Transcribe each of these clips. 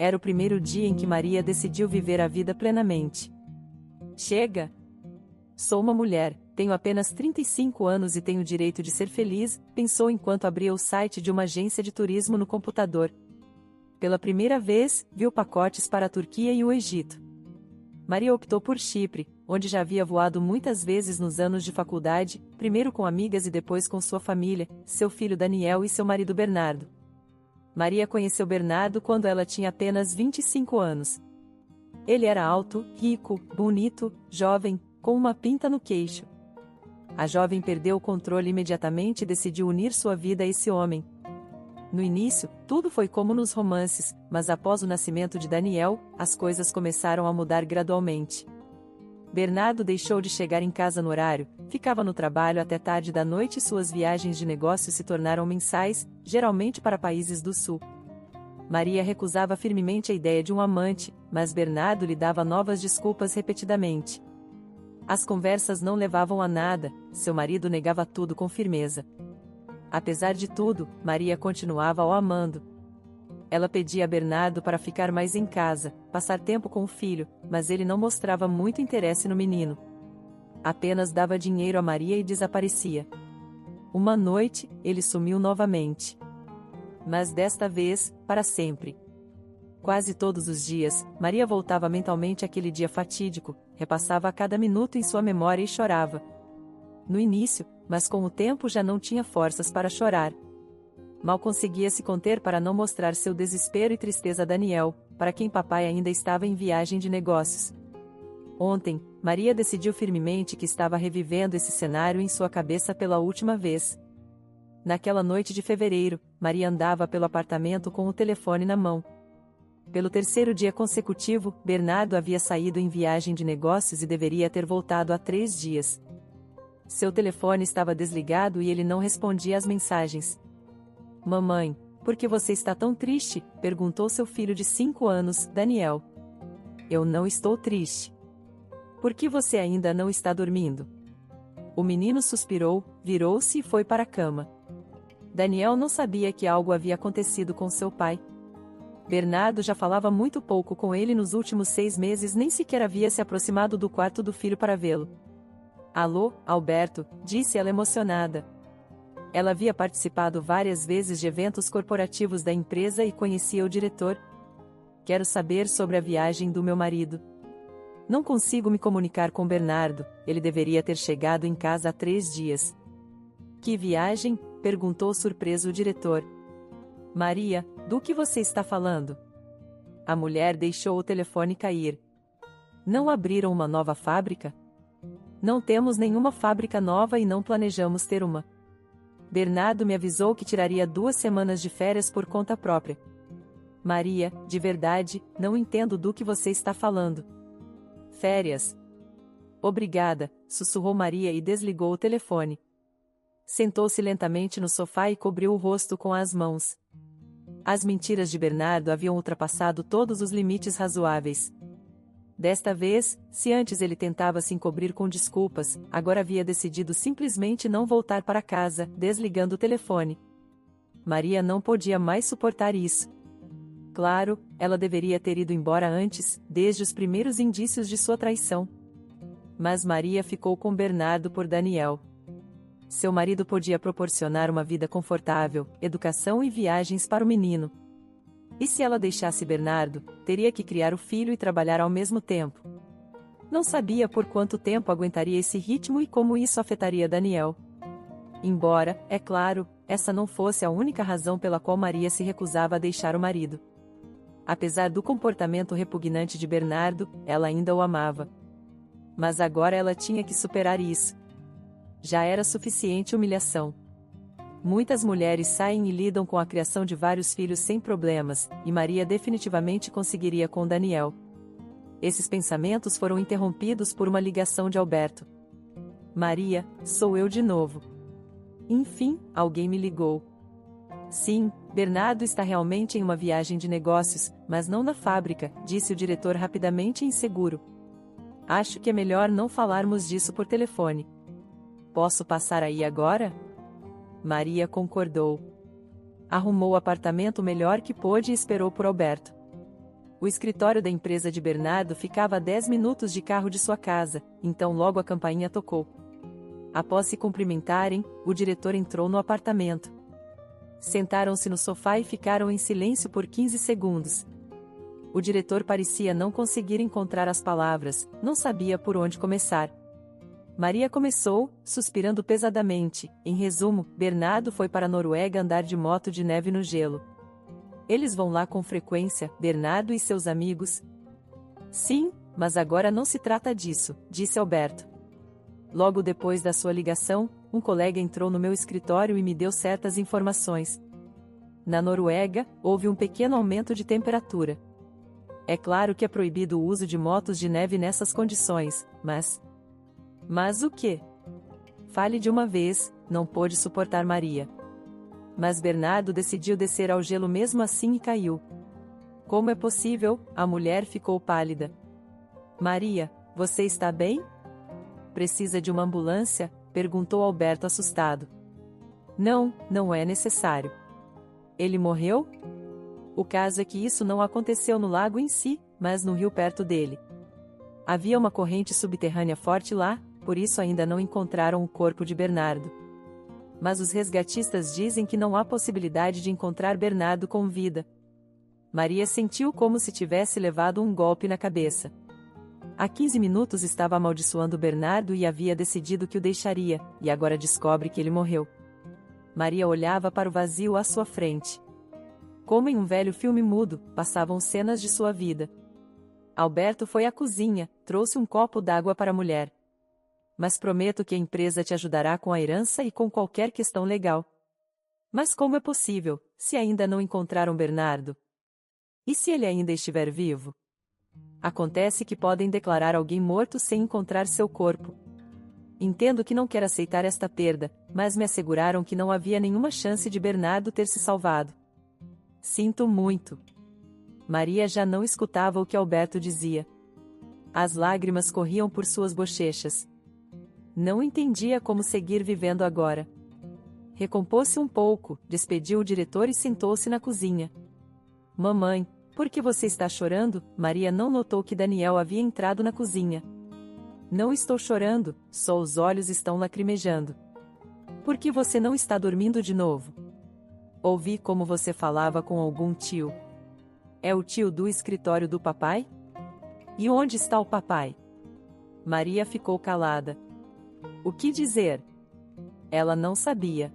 Era o primeiro dia em que Maria decidiu viver a vida plenamente. Chega! Sou uma mulher, tenho apenas 35 anos e tenho o direito de ser feliz, pensou enquanto abria o site de uma agência de turismo no computador. Pela primeira vez, viu pacotes para a Turquia e o Egito. Maria optou por Chipre, onde já havia voado muitas vezes nos anos de faculdade, primeiro com amigas e depois com sua família, seu filho Daniel e seu marido Bernardo. Maria conheceu Bernardo quando ela tinha apenas 25 anos. Ele era alto, rico, bonito, jovem, com uma pinta no queixo. A jovem perdeu o controle imediatamente e decidiu unir sua vida a esse homem. No início, tudo foi como nos romances, mas após o nascimento de Daniel, as coisas começaram a mudar gradualmente. Bernardo deixou de chegar em casa no horário, ficava no trabalho até tarde da noite e suas viagens de negócios se tornaram mensais, geralmente para países do sul. Maria recusava firmemente a ideia de um amante, mas Bernardo lhe dava novas desculpas repetidamente. As conversas não levavam a nada, seu marido negava tudo com firmeza. Apesar de tudo, Maria continuava o amando. Ela pedia a Bernardo para ficar mais em casa, passar tempo com o filho, mas ele não mostrava muito interesse no menino. Apenas dava dinheiro a Maria e desaparecia. Uma noite, ele sumiu novamente. Mas desta vez, para sempre. Quase todos os dias, Maria voltava mentalmente àquele dia fatídico, repassava a cada minuto em sua memória e chorava. No início, mas com o tempo já não tinha forças para chorar. Mal conseguia se conter para não mostrar seu desespero e tristeza a Daniel, para quem papai ainda estava em viagem de negócios. Ontem, Maria decidiu firmemente que estava revivendo esse cenário em sua cabeça pela última vez. Naquela noite de fevereiro, Maria andava pelo apartamento com o telefone na mão. Pelo terceiro dia consecutivo, Bernardo havia saído em viagem de negócios e deveria ter voltado há 3 dias. Seu telefone estava desligado e ele não respondia às mensagens. Mamãe, por que você está tão triste? Perguntou seu filho de 5 anos, Daniel. Eu não estou triste. Por que você ainda não está dormindo? O menino suspirou, virou-se e foi para a cama. Daniel não sabia que algo havia acontecido com seu pai. Bernardo já falava muito pouco com ele nos últimos 6 meses, nem sequer havia se aproximado do quarto do filho para vê-lo. Alô, Alberto, disse ela emocionada. Ela havia participado várias vezes de eventos corporativos da empresa e conhecia o diretor. Quero saber sobre a viagem do meu marido. Não consigo me comunicar com Bernardo, ele deveria ter chegado em casa há 3 dias. Que viagem? Perguntou surpreso o diretor. Maria, do que você está falando? A mulher deixou o telefone cair. Não abriram uma nova fábrica? Não temos nenhuma fábrica nova e não planejamos ter uma. Bernardo me avisou que tiraria 2 semanas de férias por conta própria. Maria, de verdade, não entendo do que você está falando. Férias? Obrigada, sussurrou Maria e desligou o telefone. Sentou-se lentamente no sofá e cobriu o rosto com as mãos. As mentiras de Bernardo haviam ultrapassado todos os limites razoáveis. Desta vez, se antes ele tentava se encobrir com desculpas, agora havia decidido simplesmente não voltar para casa, desligando o telefone. Maria não podia mais suportar isso. Claro, ela deveria ter ido embora antes, desde os primeiros indícios de sua traição. Mas Maria ficou com Bernardo por Daniel. Seu marido podia proporcionar uma vida confortável, educação e viagens para o menino. E se ela deixasse Bernardo, teria que criar o filho e trabalhar ao mesmo tempo. Não sabia por quanto tempo aguentaria esse ritmo e como isso afetaria Daniel. Embora, é claro, essa não fosse a única razão pela qual Maria se recusava a deixar o marido. Apesar do comportamento repugnante de Bernardo, ela ainda o amava. Mas agora ela tinha que superar isso. Já era suficiente humilhação. Muitas mulheres saem e lidam com a criação de vários filhos sem problemas, e Maria definitivamente conseguiria com Daniel. Esses pensamentos foram interrompidos por uma ligação de Alberto. Maria, sou eu de novo. Enfim, alguém me ligou. Sim, Bernardo está realmente em uma viagem de negócios, mas não na fábrica, disse o diretor rapidamente e inseguro. Acho que é melhor não falarmos disso por telefone. Posso passar aí agora? Maria concordou. Arrumou o apartamento melhor que pôde e esperou por Alberto. O escritório da empresa de Bernardo ficava a 10 minutos de carro de sua casa, então logo a campainha tocou. Após se cumprimentarem, o diretor entrou no apartamento. Sentaram-se no sofá e ficaram em silêncio por 15 segundos. O diretor parecia não conseguir encontrar as palavras, não sabia por onde começar. Maria começou, suspirando pesadamente. Em resumo, Bernardo foi para a Noruega andar de moto de neve no gelo. Eles vão lá com frequência, Bernardo e seus amigos? Sim, mas agora não se trata disso, disse Alberto. Logo depois da sua ligação, um colega entrou no meu escritório e me deu certas informações. Na Noruega, houve um pequeno aumento de temperatura. É claro que é proibido o uso de motos de neve nessas condições, mas... Mas o quê? Fale de uma vez, não pôde suportar Maria. Mas Bernardo decidiu descer ao gelo mesmo assim e caiu. Como é possível? A mulher ficou pálida. Maria, você está bem? Precisa de uma ambulância? Perguntou Alberto assustado. Não, não é necessário. Ele morreu? O caso é que isso não aconteceu no lago em si, mas no rio perto dele. Havia uma corrente subterrânea forte lá, por isso ainda não encontraram o corpo de Bernardo. Mas os resgatistas dizem que não há possibilidade de encontrar Bernardo com vida. Maria sentiu como se tivesse levado um golpe na cabeça. Há 15 minutos estava amaldiçoando Bernardo e havia decidido que o deixaria, e agora descobre que ele morreu. Maria olhava para o vazio à sua frente. Como em um velho filme mudo, passavam cenas de sua vida. Alberto foi à cozinha, trouxe um copo d'água para a mulher. Mas prometo que a empresa te ajudará com a herança e com qualquer questão legal. Mas como é possível, se ainda não encontraram Bernardo? E se ele ainda estiver vivo? Acontece que podem declarar alguém morto sem encontrar seu corpo. Entendo que não quer aceitar esta perda, mas me asseguraram que não havia nenhuma chance de Bernardo ter se salvado. Sinto muito. Maria já não escutava o que Alberto dizia. As lágrimas corriam por suas bochechas. Não entendia como seguir vivendo agora. Recompôs-se um pouco, despediu o diretor e sentou-se na cozinha. Mamãe, por que você está chorando? Maria não notou que Daniel havia entrado na cozinha. Não estou chorando, só os olhos estão lacrimejando. Por que você não está dormindo de novo? Ouvi como você falava com algum tio. É o tio do escritório do papai? E onde está o papai? Maria ficou calada. O que dizer? Ela não sabia.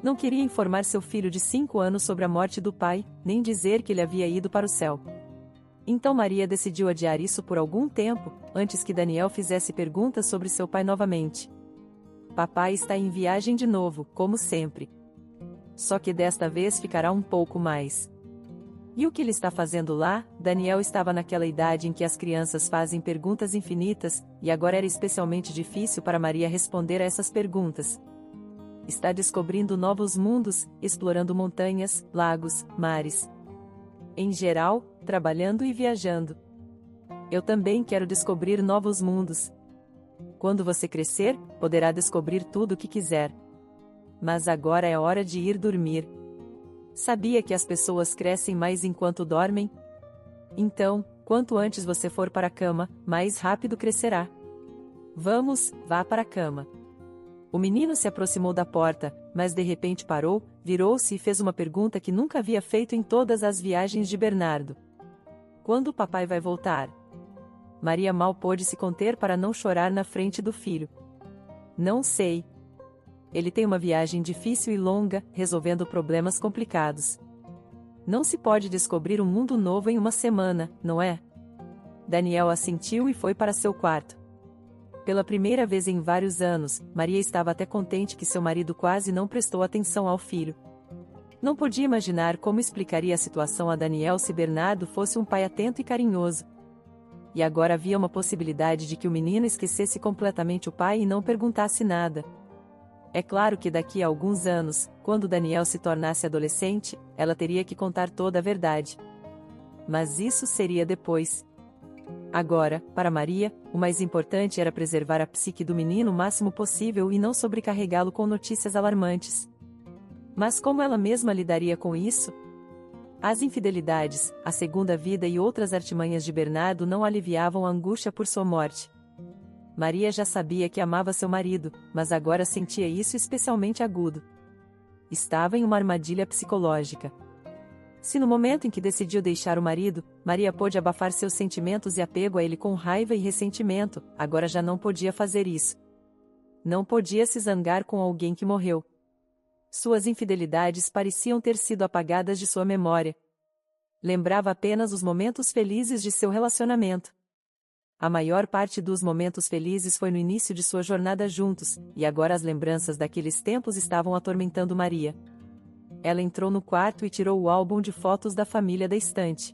Não queria informar seu filho de 5 anos sobre a morte do pai, nem dizer que ele havia ido para o céu. Então Maria decidiu adiar isso por algum tempo, antes que Daniel fizesse perguntas sobre seu pai novamente. Papai está em viagem de novo, como sempre. Só que desta vez ficará um pouco mais. E o que ele está fazendo lá? Daniel estava naquela idade em que as crianças fazem perguntas infinitas, e agora era especialmente difícil para Maria responder a essas perguntas. Está descobrindo novos mundos, explorando montanhas, lagos, mares. Em geral, trabalhando e viajando. Eu também quero descobrir novos mundos. Quando você crescer, poderá descobrir tudo o que quiser. Mas agora é hora de ir dormir. Sabia que as pessoas crescem mais enquanto dormem? Então, quanto antes você for para a cama, mais rápido crescerá. Vamos, vá para a cama. O menino se aproximou da porta, mas de repente parou, virou-se e fez uma pergunta que nunca havia feito em todas as viagens de Bernardo. Quando o papai vai voltar? Maria mal pôde se conter para não chorar na frente do filho. Não sei. Ele tem uma viagem difícil e longa, resolvendo problemas complicados. Não se pode descobrir um mundo novo em uma semana, não é? Daniel assentiu e foi para seu quarto. Pela primeira vez em vários anos, Maria estava até contente que seu marido quase não prestou atenção ao filho. Não podia imaginar como explicaria a situação a Daniel se Bernardo fosse um pai atento e carinhoso. E agora havia uma possibilidade de que o menino esquecesse completamente o pai e não perguntasse nada. É claro que daqui a alguns anos, quando Daniel se tornasse adolescente, ela teria que contar toda a verdade. Mas isso seria depois. Agora, para Maria, o mais importante era preservar a psique do menino o máximo possível e não sobrecarregá-lo com notícias alarmantes. Mas como ela mesma lidaria com isso? As infidelidades, a segunda vida e outras artimanhas de Bernardo não aliviavam a angústia por sua morte. Maria já sabia que amava seu marido, mas agora sentia isso especialmente agudo. Estava em uma armadilha psicológica. Se no momento em que decidiu deixar o marido, Maria pôde abafar seus sentimentos e apego a ele com raiva e ressentimento, agora já não podia fazer isso. Não podia se zangar com alguém que morreu. Suas infidelidades pareciam ter sido apagadas de sua memória. Lembrava apenas os momentos felizes de seu relacionamento. A maior parte dos momentos felizes foi no início de sua jornada juntos, e agora as lembranças daqueles tempos estavam atormentando Maria. Ela entrou no quarto e tirou o álbum de fotos da família da estante.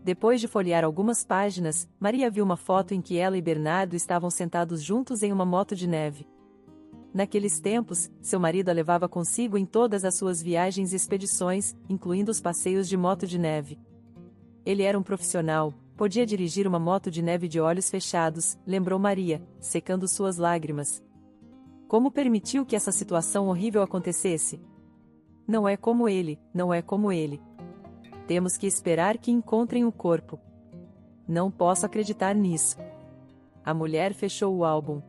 Depois de folhear algumas páginas, Maria viu uma foto em que ela e Bernardo estavam sentados juntos em uma moto de neve. Naqueles tempos, seu marido a levava consigo em todas as suas viagens e expedições, incluindo os passeios de moto de neve. Ele era um profissional, podia dirigir uma moto de neve de olhos fechados, lembrou Maria, secando suas lágrimas. Como permitiu que essa situação horrível acontecesse? Não é como ele, não é como ele. Temos que esperar que encontrem o corpo. Não posso acreditar nisso. A mulher fechou o álbum.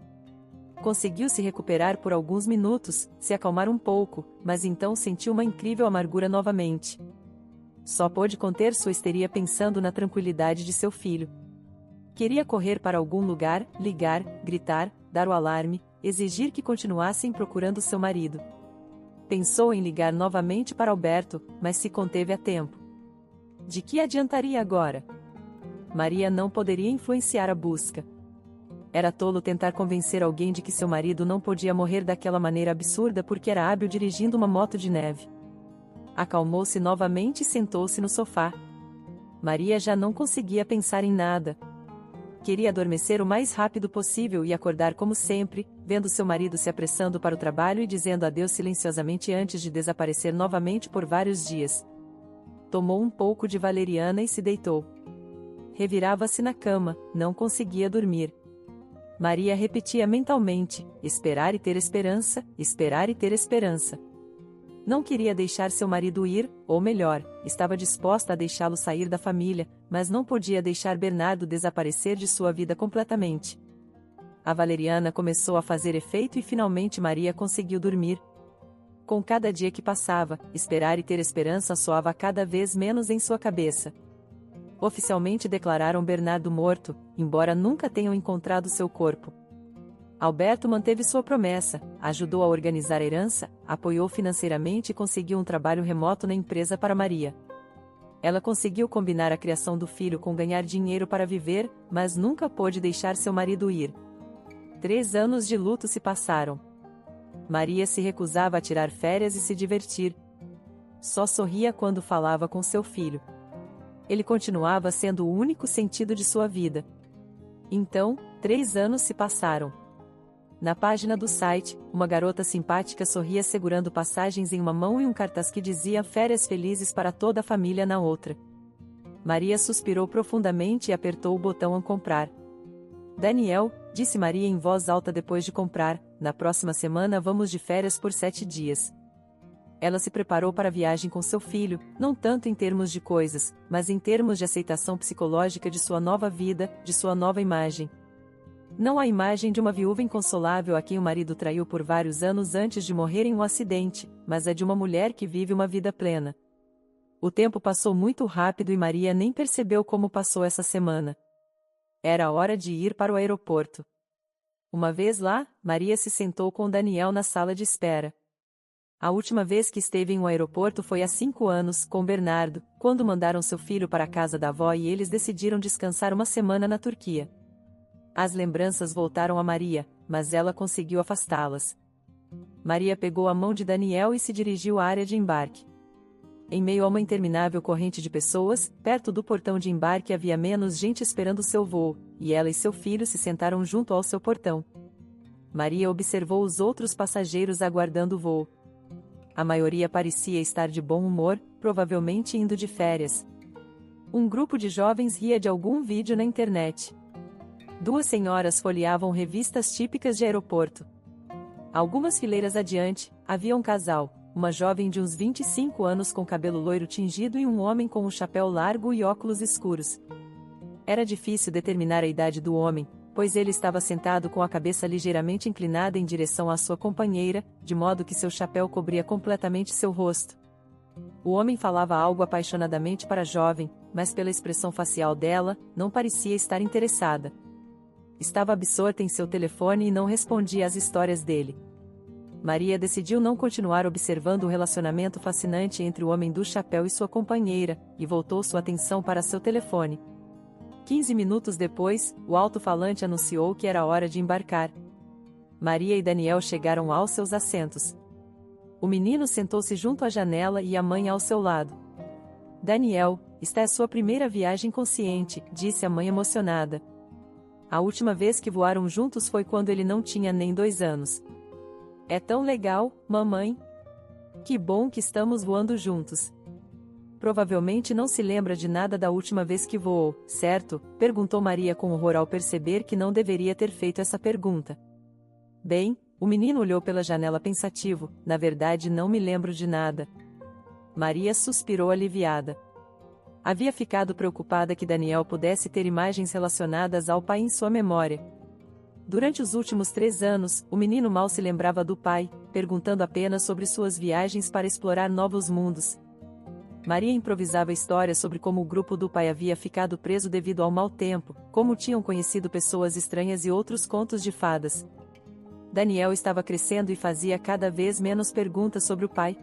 Conseguiu se recuperar por alguns minutos, se acalmar um pouco, mas então sentiu uma incrível amargura novamente. Só pôde conter sua histeria pensando na tranquilidade de seu filho. Queria correr para algum lugar, ligar, gritar, dar o alarme, exigir que continuassem procurando seu marido. Pensou em ligar novamente para Alberto, mas se conteve a tempo. De que adiantaria agora? Maria não poderia influenciar a busca. Era tolo tentar convencer alguém de que seu marido não podia morrer daquela maneira absurda porque era hábil dirigindo uma moto de neve. Acalmou-se novamente e sentou-se no sofá. Maria já não conseguia pensar em nada. Queria adormecer o mais rápido possível e acordar como sempre, vendo seu marido se apressando para o trabalho e dizendo adeus silenciosamente antes de desaparecer novamente por vários dias. Tomou um pouco de valeriana e se deitou. Revirava-se na cama, não conseguia dormir. Maria repetia mentalmente, esperar e ter esperança, esperar e ter esperança. Não queria deixar seu marido ir, ou melhor, estava disposta a deixá-lo sair da família, mas não podia deixar Bernardo desaparecer de sua vida completamente. A valeriana começou a fazer efeito e finalmente Maria conseguiu dormir. Com cada dia que passava, esperar e ter esperança soava cada vez menos em sua cabeça. Oficialmente declararam Bernardo morto, embora nunca tenham encontrado seu corpo. Alberto manteve sua promessa, ajudou a organizar a herança, apoiou financeiramente e conseguiu um trabalho remoto na empresa para Maria. Ela conseguiu combinar a criação do filho com ganhar dinheiro para viver, mas nunca pôde deixar seu marido ir. 3 anos de luto se passaram. Maria se recusava a tirar férias e se divertir. Só sorria quando falava com seu filho. Ele continuava sendo o único sentido de sua vida. Então, 3 anos se passaram. Na página do site, uma garota simpática sorria segurando passagens em uma mão e um cartaz que dizia férias felizes para toda a família na outra. Maria suspirou profundamente e apertou o botão a comprar. Daniel, disse Maria em voz alta depois de comprar, na próxima semana vamos de férias por 7 dias. Ela se preparou para a viagem com seu filho, não tanto em termos de coisas, mas em termos de aceitação psicológica de sua nova vida, de sua nova imagem. Não a imagem de uma viúva inconsolável a quem o marido traiu por vários anos antes de morrer em um acidente, mas a de uma mulher que vive uma vida plena. O tempo passou muito rápido e Maria nem percebeu como passou essa semana. Era hora de ir para o aeroporto. Uma vez lá, Maria se sentou com Daniel na sala de espera. A última vez que esteve em um aeroporto foi há 5 anos, com Bernardo, quando mandaram seu filho para a casa da avó e eles decidiram descansar uma semana na Turquia. As lembranças voltaram a Maria, mas ela conseguiu afastá-las. Maria pegou a mão de Daniel e se dirigiu à área de embarque. Em meio a uma interminável corrente de pessoas, perto do portão de embarque havia menos gente esperando seu voo, e ela e seu filho se sentaram junto ao seu portão. Maria observou os outros passageiros aguardando o voo. A maioria parecia estar de bom humor, provavelmente indo de férias. Um grupo de jovens ria de algum vídeo na internet. 2 senhoras folheavam revistas típicas de aeroporto. Algumas fileiras adiante, havia um casal, uma jovem de uns 25 anos com cabelo loiro tingido e um homem com um chapéu largo e óculos escuros. Era difícil determinar a idade do homem, pois ele estava sentado com a cabeça ligeiramente inclinada em direção à sua companheira, de modo que seu chapéu cobria completamente seu rosto. O homem falava algo apaixonadamente para a jovem, mas pela expressão facial dela, não parecia estar interessada. Estava absorta em seu telefone e não respondia às histórias dele. Maria decidiu não continuar observando o relacionamento fascinante entre o homem do chapéu e sua companheira, e voltou sua atenção para seu telefone. 15 minutos depois, o alto-falante anunciou que era hora de embarcar. Maria e Daniel chegaram aos seus assentos. O menino sentou-se junto à janela e a mãe ao seu lado. Daniel, esta é sua primeira viagem consciente, disse a mãe emocionada. A última vez que voaram juntos foi quando ele não tinha nem 2 anos. É tão legal, mamãe. Que bom que estamos voando juntos. Provavelmente não se lembra de nada da última vez que voou, certo? Perguntou Maria com horror ao perceber que não deveria ter feito essa pergunta. Bem, o menino olhou pela janela pensativo, na verdade não me lembro de nada. Maria suspirou aliviada. Havia ficado preocupada que Daniel pudesse ter imagens relacionadas ao pai em sua memória. Durante os últimos 3 anos, o menino mal se lembrava do pai, perguntando apenas sobre suas viagens para explorar novos mundos. Maria improvisava histórias sobre como o grupo do pai havia ficado preso devido ao mau tempo, como tinham conhecido pessoas estranhas e outros contos de fadas. Daniel estava crescendo e fazia cada vez menos perguntas sobre o pai.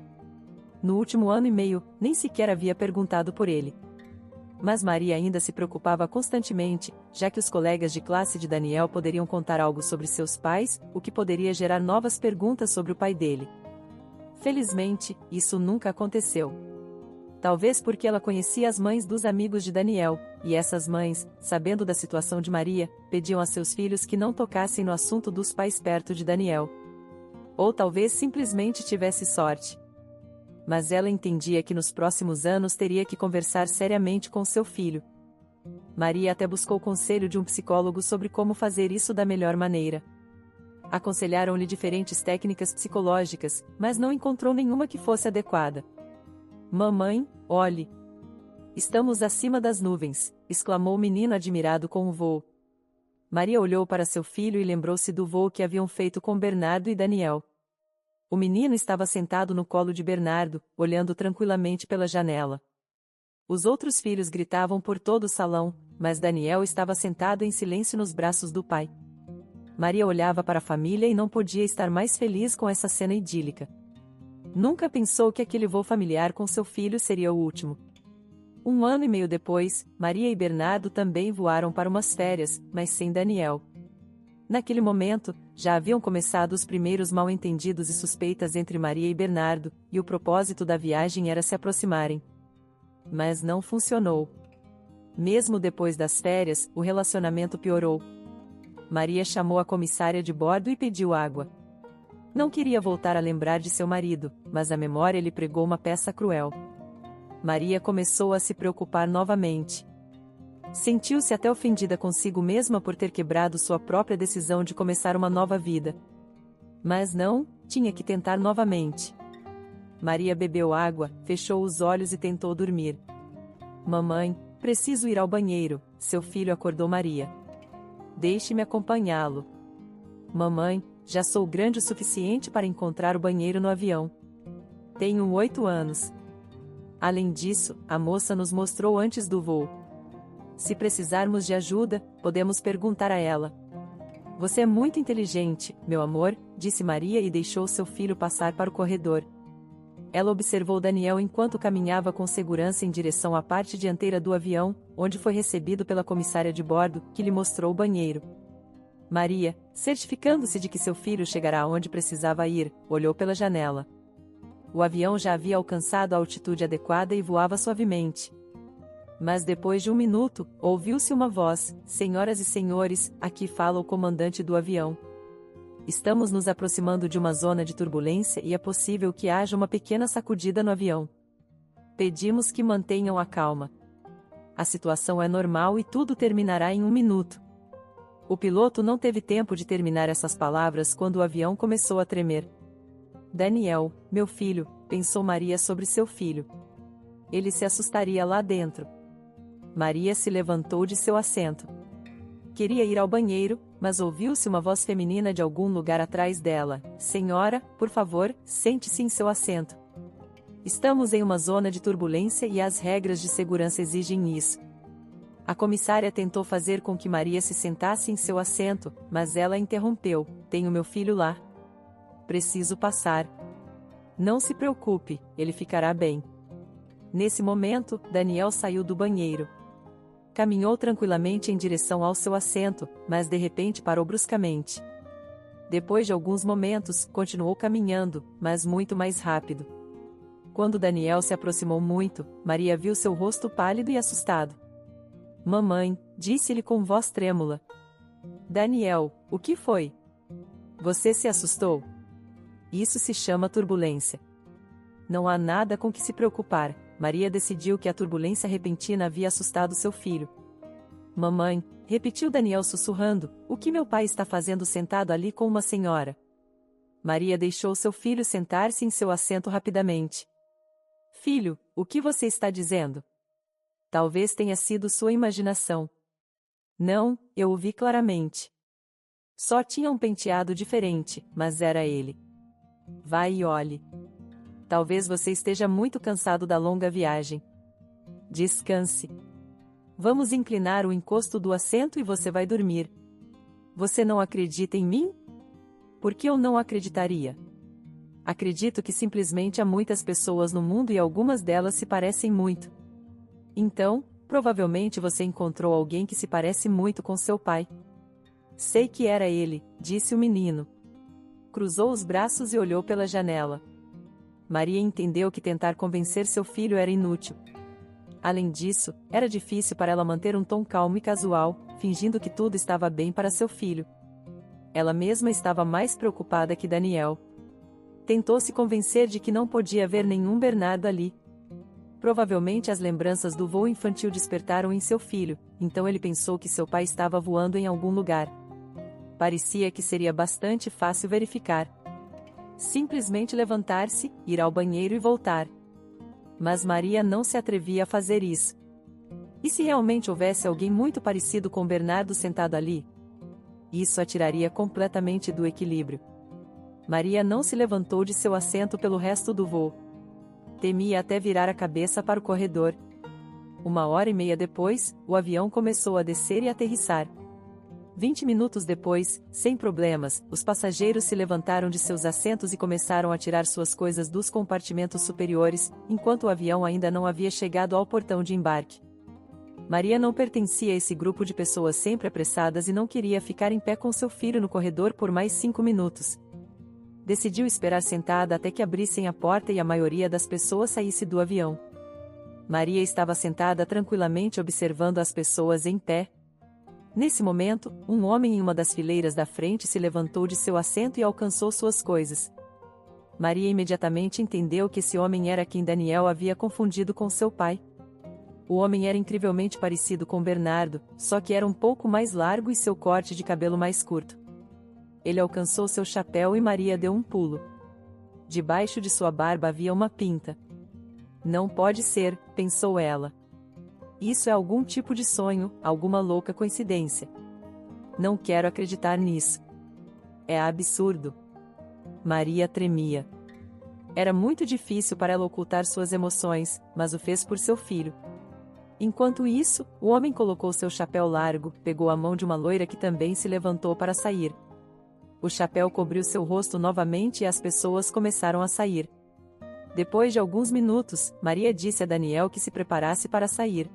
No último ano e meio, nem sequer havia perguntado por ele. Mas Maria ainda se preocupava constantemente, já que os colegas de classe de Daniel poderiam contar algo sobre seus pais, o que poderia gerar novas perguntas sobre o pai dele. Felizmente, isso nunca aconteceu. Talvez porque ela conhecia as mães dos amigos de Daniel, e essas mães, sabendo da situação de Maria, pediam a seus filhos que não tocassem no assunto dos pais perto de Daniel. Ou talvez simplesmente tivesse sorte. Mas ela entendia que nos próximos anos teria que conversar seriamente com seu filho. Maria até buscou conselho de um psicólogo sobre como fazer isso da melhor maneira. Aconselharam-lhe diferentes técnicas psicológicas, mas não encontrou nenhuma que fosse adequada. Mamãe, olhe! Estamos acima das nuvens, exclamou o menino admirado com o voo. Maria olhou para seu filho e lembrou-se do voo que haviam feito com Bernardo e Daniel. O menino estava sentado no colo de Bernardo, olhando tranquilamente pela janela. Os outros filhos gritavam por todo o salão, mas Daniel estava sentado em silêncio nos braços do pai. Maria olhava para a família e não podia estar mais feliz com essa cena idílica. Nunca pensou que aquele voo familiar com seu filho seria o último. 1 ano e meio depois, Maria e Bernardo também voaram para umas férias, mas sem Daniel. Naquele momento, já haviam começado os primeiros mal-entendidos e suspeitas entre Maria e Bernardo, e o propósito da viagem era se aproximarem. Mas não funcionou. Mesmo depois das férias, o relacionamento piorou. Maria chamou a comissária de bordo e pediu água. Não queria voltar a lembrar de seu marido, mas a memória lhe pregou uma peça cruel. Maria começou a se preocupar novamente. Sentiu-se até ofendida consigo mesma por ter quebrado sua própria decisão de começar uma nova vida. Mas não, tinha que tentar novamente. Maria bebeu água, fechou os olhos e tentou dormir. Mamãe, preciso ir ao banheiro, seu filho acordou Maria. Deixe-me acompanhá-lo. Mamãe, já sou grande o suficiente para encontrar o banheiro no avião. Tenho 8 anos. Além disso, a moça nos mostrou antes do voo. Se precisarmos de ajuda, podemos perguntar a ela. Você é muito inteligente, meu amor, disse Maria e deixou seu filho passar para o corredor. Ela observou Daniel enquanto caminhava com segurança em direção à parte dianteira do avião, onde foi recebido pela comissária de bordo, que lhe mostrou o banheiro. Maria, certificando-se de que seu filho chegará aonde precisava ir, olhou pela janela. O avião já havia alcançado a altitude adequada e voava suavemente. Mas depois de 1 minuto, ouviu-se uma voz: Senhoras e senhores, aqui fala o comandante do avião. Estamos nos aproximando de uma zona de turbulência e é possível que haja uma pequena sacudida no avião. Pedimos que mantenham a calma. A situação é normal e tudo terminará em 1 minuto. O piloto não teve tempo de terminar essas palavras quando o avião começou a tremer. Daniel, meu filho, pensou Maria sobre seu filho. Ele se assustaria lá dentro. Maria se levantou de seu assento. Queria ir ao banheiro, mas ouviu-se uma voz feminina de algum lugar atrás dela. Senhora, por favor, sente-se em seu assento. Estamos em uma zona de turbulência e as regras de segurança exigem isso. A comissária tentou fazer com que Maria se sentasse em seu assento, mas ela interrompeu. Tenho meu filho lá. Preciso passar. Não se preocupe, ele ficará bem. Nesse momento, Daniel saiu do banheiro. Caminhou tranquilamente em direção ao seu assento, mas de repente parou bruscamente. Depois de alguns momentos, continuou caminhando, mas muito mais rápido. Quando Daniel se aproximou muito, Maria viu seu rosto pálido e assustado. Mamãe, disse-lhe com voz trêmula. Daniel, o que foi? Você se assustou? Isso se chama turbulência. Não há nada com que se preocupar. Maria decidiu que a turbulência repentina havia assustado seu filho. Mamãe, repetiu Daniel sussurrando, o que meu pai está fazendo sentado ali com uma senhora? Maria deixou seu filho sentar-se em seu assento rapidamente. Filho, o que você está dizendo? Talvez tenha sido sua imaginação. Não, eu o vi claramente. Só tinha um penteado diferente, mas era ele. Vai e olhe. Talvez você esteja muito cansado da longa viagem. Descanse. Vamos inclinar o encosto do assento e você vai dormir. Você não acredita em mim? Por que eu não acreditaria? Acredito que simplesmente há muitas pessoas no mundo e algumas delas se parecem muito. Então, provavelmente você encontrou alguém que se parece muito com seu pai. Sei que era ele, disse o menino. Cruzou os braços e olhou pela janela. Maria entendeu que tentar convencer seu filho era inútil. Além disso, era difícil para ela manter um tom calmo e casual, fingindo que tudo estava bem para seu filho. Ela mesma estava mais preocupada que Daniel. Tentou se convencer de que não podia ver nenhum Bernardo ali. Provavelmente as lembranças do voo infantil despertaram em seu filho, então ele pensou que seu pai estava voando em algum lugar. Parecia que seria bastante fácil verificar. Simplesmente levantar-se, ir ao banheiro e voltar. Mas Maria não se atrevia a fazer isso. E se realmente houvesse alguém muito parecido com Bernardo sentado ali? Isso a tiraria completamente do equilíbrio. Maria não se levantou de seu assento pelo resto do voo. Temia até virar a cabeça para o corredor. 1h30 depois, o avião começou a descer e aterrissar. 20 minutos depois, sem problemas, os passageiros se levantaram de seus assentos e começaram a tirar suas coisas dos compartimentos superiores, enquanto o avião ainda não havia chegado ao portão de embarque. Maria não pertencia a esse grupo de pessoas sempre apressadas e não queria ficar em pé com seu filho no corredor por mais 5 minutos. Decidiu esperar sentada até que abrissem a porta e a maioria das pessoas saísse do avião. Maria estava sentada tranquilamente observando as pessoas em pé. Nesse momento, um homem em uma das fileiras da frente se levantou de seu assento e alcançou suas coisas. Maria imediatamente entendeu que esse homem era quem Daniel havia confundido com seu pai. O homem era incrivelmente parecido com Bernardo, só que era um pouco mais largo e seu corte de cabelo mais curto. Ele alcançou seu chapéu e Maria deu um pulo. Debaixo de sua barba havia uma pinta. Não pode ser, pensou ela. Isso é algum tipo de sonho, alguma louca coincidência. Não quero acreditar nisso. É absurdo. Maria tremia. Era muito difícil para ela ocultar suas emoções, mas o fez por seu filho. Enquanto isso, o homem colocou seu chapéu largo, pegou a mão de uma loira que também se levantou para sair. O chapéu cobriu seu rosto novamente e as pessoas começaram a sair. Depois de alguns minutos, Maria disse a Daniel que se preparasse para sair.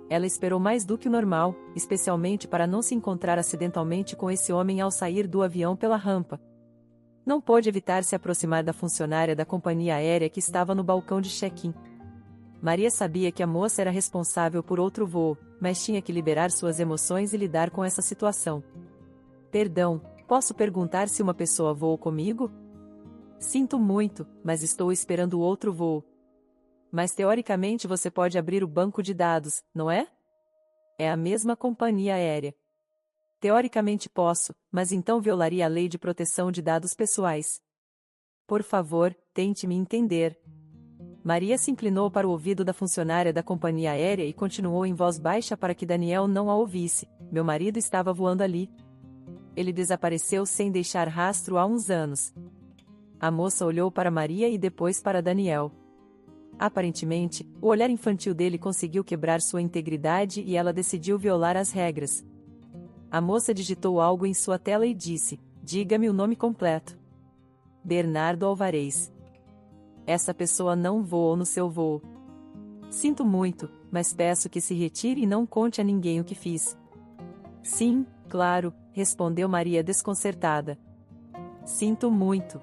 Ela esperou mais do que o normal, especialmente para não se encontrar acidentalmente com esse homem ao sair do avião pela rampa. Não pôde evitar se aproximar da funcionária da companhia aérea que estava no balcão de check-in. Maria sabia que a moça era responsável por outro voo, mas tinha que liberar suas emoções e lidar com essa situação. Perdão, posso perguntar se uma pessoa voou comigo? Sinto muito, mas estou esperando outro voo. Mas teoricamente você pode abrir o banco de dados, não é? É a mesma companhia aérea. Teoricamente posso, mas então violaria a lei de proteção de dados pessoais. Por favor, tente me entender. Maria se inclinou para o ouvido da funcionária da companhia aérea e continuou em voz baixa para que Daniel não a ouvisse. Meu marido estava voando ali. Ele desapareceu sem deixar rastro há uns anos. A moça olhou para Maria e depois para Daniel. Aparentemente, o olhar infantil dele conseguiu quebrar sua integridade e ela decidiu violar as regras. A moça digitou algo em sua tela e disse: diga-me o nome completo. Bernardo Alvarez. Essa pessoa não voou no seu voo. Sinto muito, mas peço que se retire e não conte a ninguém o que fiz. Sim, claro, respondeu Maria desconcertada. Sinto muito.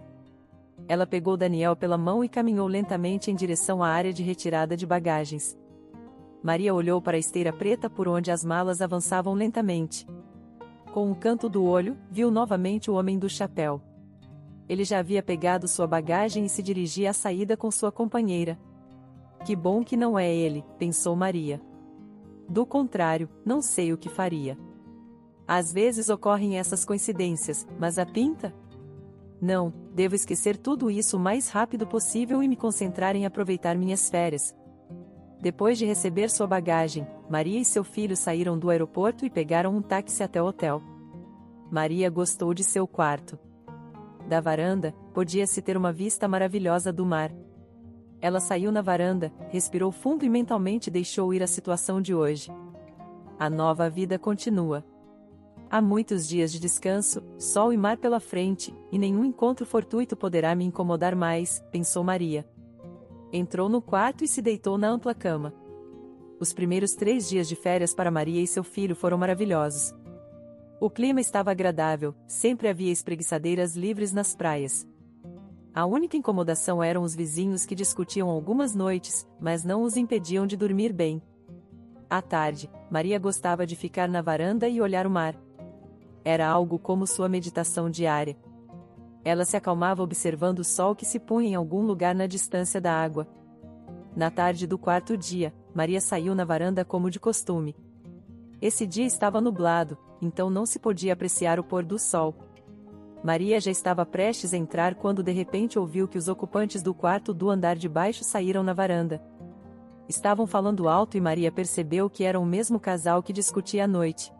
Ela pegou Daniel pela mão e caminhou lentamente em direção à área de retirada de bagagens. Maria olhou para a esteira preta por onde as malas avançavam lentamente. Com um canto do olho, viu novamente o homem do chapéu. Ele já havia pegado sua bagagem e se dirigia à saída com sua companheira. Que bom que não é ele, pensou Maria. Do contrário, não sei o que faria. Às vezes ocorrem essas coincidências, mas a pinta? Não, devo esquecer tudo isso o mais rápido possível e me concentrar em aproveitar minhas férias. Depois de receber sua bagagem, Maria e seu filho saíram do aeroporto e pegaram um táxi até o hotel. Maria gostou de seu quarto. Da varanda, podia-se ter uma vista maravilhosa do mar. Ela saiu na varanda, respirou fundo e mentalmente deixou ir a situação de hoje. A nova vida continua. Há muitos dias de descanso, sol e mar pela frente, e nenhum encontro fortuito poderá me incomodar mais, pensou Maria. Entrou no quarto e se deitou na ampla cama. Os primeiros 3 dias de férias para Maria e seu filho foram maravilhosos. O clima estava agradável, sempre havia espreguiçadeiras livres nas praias. A única incomodação eram os vizinhos que discutiam algumas noites, mas não os impediam de dormir bem. À tarde, Maria gostava de ficar na varanda e olhar o mar. Era algo como sua meditação diária. Ela se acalmava observando o sol que se punha em algum lugar na distância da água. Na tarde do 4º dia, Maria saiu na varanda como de costume. Esse dia estava nublado, então não se podia apreciar o pôr do sol. Maria já estava prestes a entrar quando de repente ouviu que os ocupantes do quarto do andar de baixo saíram na varanda. Estavam falando alto e Maria percebeu que eram o mesmo casal que discutia à noite.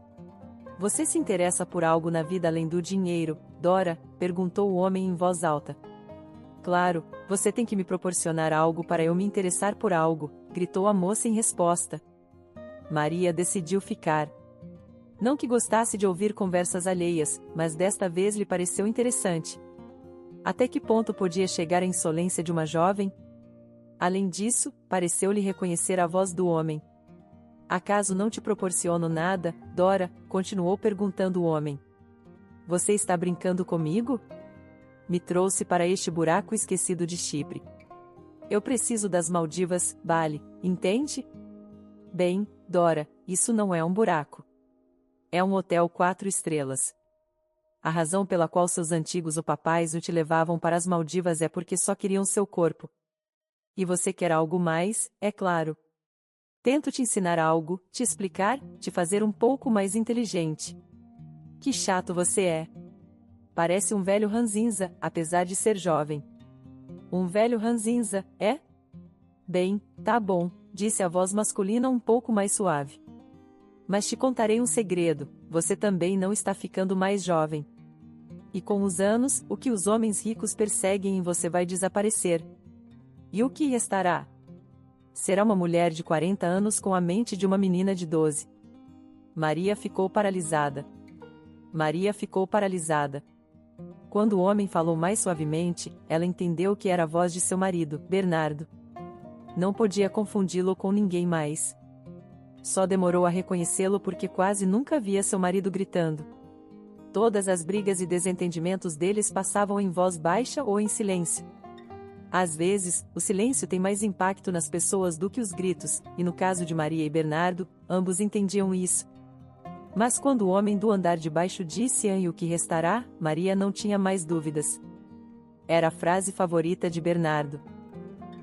Você se interessa por algo na vida além do dinheiro, Dora? Perguntou o homem em voz alta. Claro, você tem que me proporcionar algo para eu me interessar por algo, gritou a moça em resposta. Maria decidiu ficar. Não que gostasse de ouvir conversas alheias, mas desta vez lhe pareceu interessante. Até que ponto podia chegar a insolência de uma jovem? Além disso, pareceu-lhe reconhecer a voz do homem. Acaso não te proporciono nada, Dora? Continuou perguntando o homem. Você está brincando comigo? Me trouxe para este buraco esquecido de Chipre. Eu preciso das Maldivas, Bali, entende? Bem, Dora, isso não é um buraco. É um hotel 4 estrelas. A razão pela qual seus antigos papais o te levavam para as Maldivas é porque só queriam seu corpo. E você quer algo mais, é claro. Tento te ensinar algo, te explicar, te fazer um pouco mais inteligente. Que chato você é. Parece um velho ranzinza, apesar de ser jovem. Um velho ranzinza, é? Bem, tá bom, disse a voz masculina um pouco mais suave. Mas te contarei um segredo, você também não está ficando mais jovem. E com os anos, o que os homens ricos perseguem em você vai desaparecer. E o que restará? Será uma mulher de 40 anos com a mente de uma menina de 12. Maria ficou paralisada. Maria ficou paralisada. Quando o homem falou mais suavemente, ela entendeu que era a voz de seu marido, Bernardo. Não podia confundi-lo com ninguém mais. Só demorou a reconhecê-lo porque quase nunca via seu marido gritando. Todas as brigas e desentendimentos deles passavam em voz baixa ou em silêncio. Às vezes, o silêncio tem mais impacto nas pessoas do que os gritos, e no caso de Maria e Bernardo, ambos entendiam isso. Mas quando o homem do andar de baixo disse "E o que restará?", Maria não tinha mais dúvidas. Era a frase favorita de Bernardo.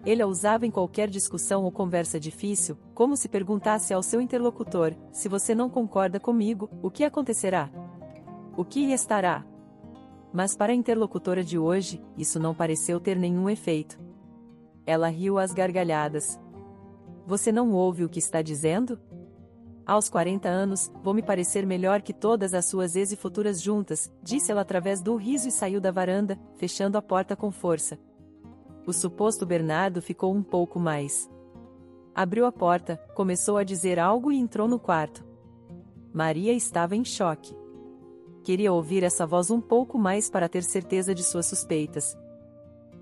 Ele a usava em qualquer discussão ou conversa difícil, como se perguntasse ao seu interlocutor: se você não concorda comigo, o que acontecerá? O que restará? Mas para a interlocutora de hoje, isso não pareceu ter nenhum efeito. Ela riu às gargalhadas. Você não ouve o que está dizendo? Aos 40 anos, vou me parecer melhor que todas as suas ex e futuras juntas, disse ela através do riso e saiu da varanda, fechando a porta com força. O suposto Bernardo ficou um pouco mais. Abriu a porta, começou a dizer algo e entrou no quarto. Maria estava em choque. Queria ouvir essa voz um pouco mais para ter certeza de suas suspeitas.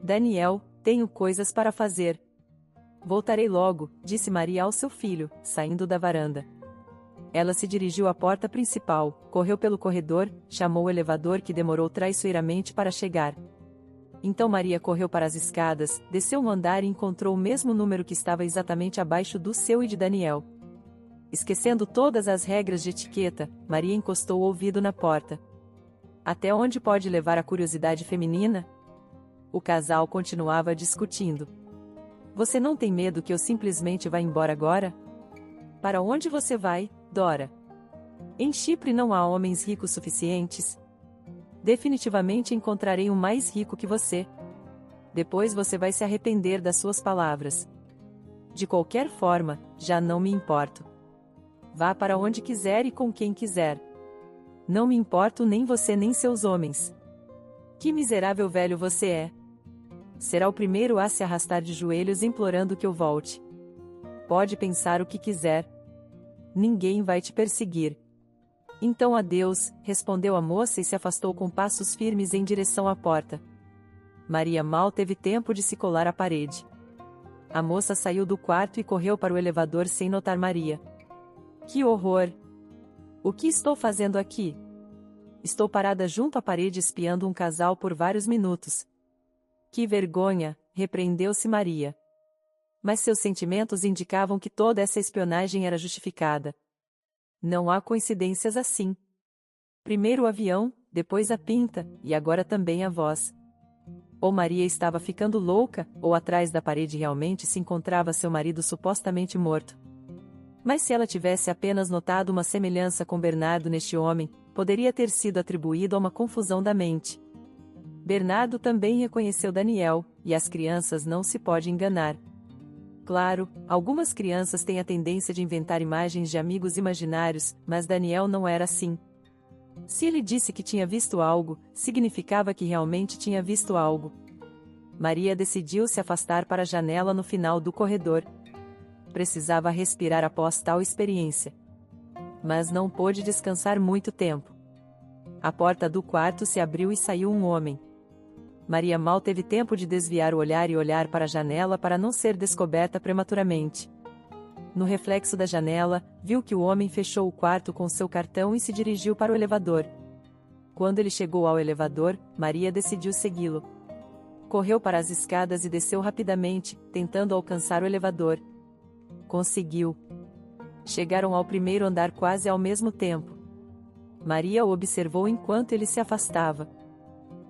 Daniel, tenho coisas para fazer. Voltarei logo, disse Maria ao seu filho, saindo da varanda. Ela se dirigiu à porta principal, correu pelo corredor, chamou o elevador que demorou traiçoeiramente para chegar. Então Maria correu para as escadas, desceu um andar e encontrou o mesmo número que estava exatamente abaixo do seu e de Daniel. Esquecendo todas as regras de etiqueta, Maria encostou o ouvido na porta. Até onde pode levar a curiosidade feminina? O casal continuava discutindo. Você não tem medo que eu simplesmente vá embora agora? Para onde você vai, Dora? Em Chipre não há homens ricos suficientes? Definitivamente encontrarei um mais rico que você. Depois você vai se arrepender das suas palavras. De qualquer forma, já não me importo. Vá para onde quiser e com quem quiser. Não me importo nem você nem seus homens. Que miserável velho você é. Será o primeiro a se arrastar de joelhos implorando que eu volte. Pode pensar o que quiser. Ninguém vai te perseguir. Então adeus, respondeu a moça e se afastou com passos firmes em direção à porta. Maria mal teve tempo de se colar à parede. A moça saiu do quarto e correu para o elevador sem notar Maria. Que horror! O que estou fazendo aqui? Estou parada junto à parede espiando um casal por vários minutos. Que vergonha, repreendeu-se Maria. Mas seus sentimentos indicavam que toda essa espionagem era justificada. Não há coincidências assim. Primeiro o avião, depois a pinta, e agora também a voz. Ou Maria estava ficando louca, ou atrás da parede realmente se encontrava seu marido supostamente morto. Mas se ela tivesse apenas notado uma semelhança com Bernardo neste homem, poderia ter sido atribuído a uma confusão da mente. Bernardo também reconheceu Daniel, e as crianças não se pode enganar. Claro, algumas crianças têm a tendência de inventar imagens de amigos imaginários, mas Daniel não era assim. Se ele disse que tinha visto algo, significava que realmente tinha visto algo. Maria decidiu se afastar para a janela no final do corredor. Precisava respirar após tal experiência. Mas não pôde descansar muito tempo. A porta do quarto se abriu e saiu um homem. Maria mal teve tempo de desviar o olhar e olhar para a janela para não ser descoberta prematuramente. No reflexo da janela, viu que o homem fechou o quarto com seu cartão e se dirigiu para o elevador. Quando ele chegou ao elevador, Maria decidiu segui-lo. Correu para as escadas e desceu rapidamente, tentando alcançar o elevador. Conseguiu. Chegaram ao primeiro andar quase ao mesmo tempo. Maria o observou enquanto ele se afastava.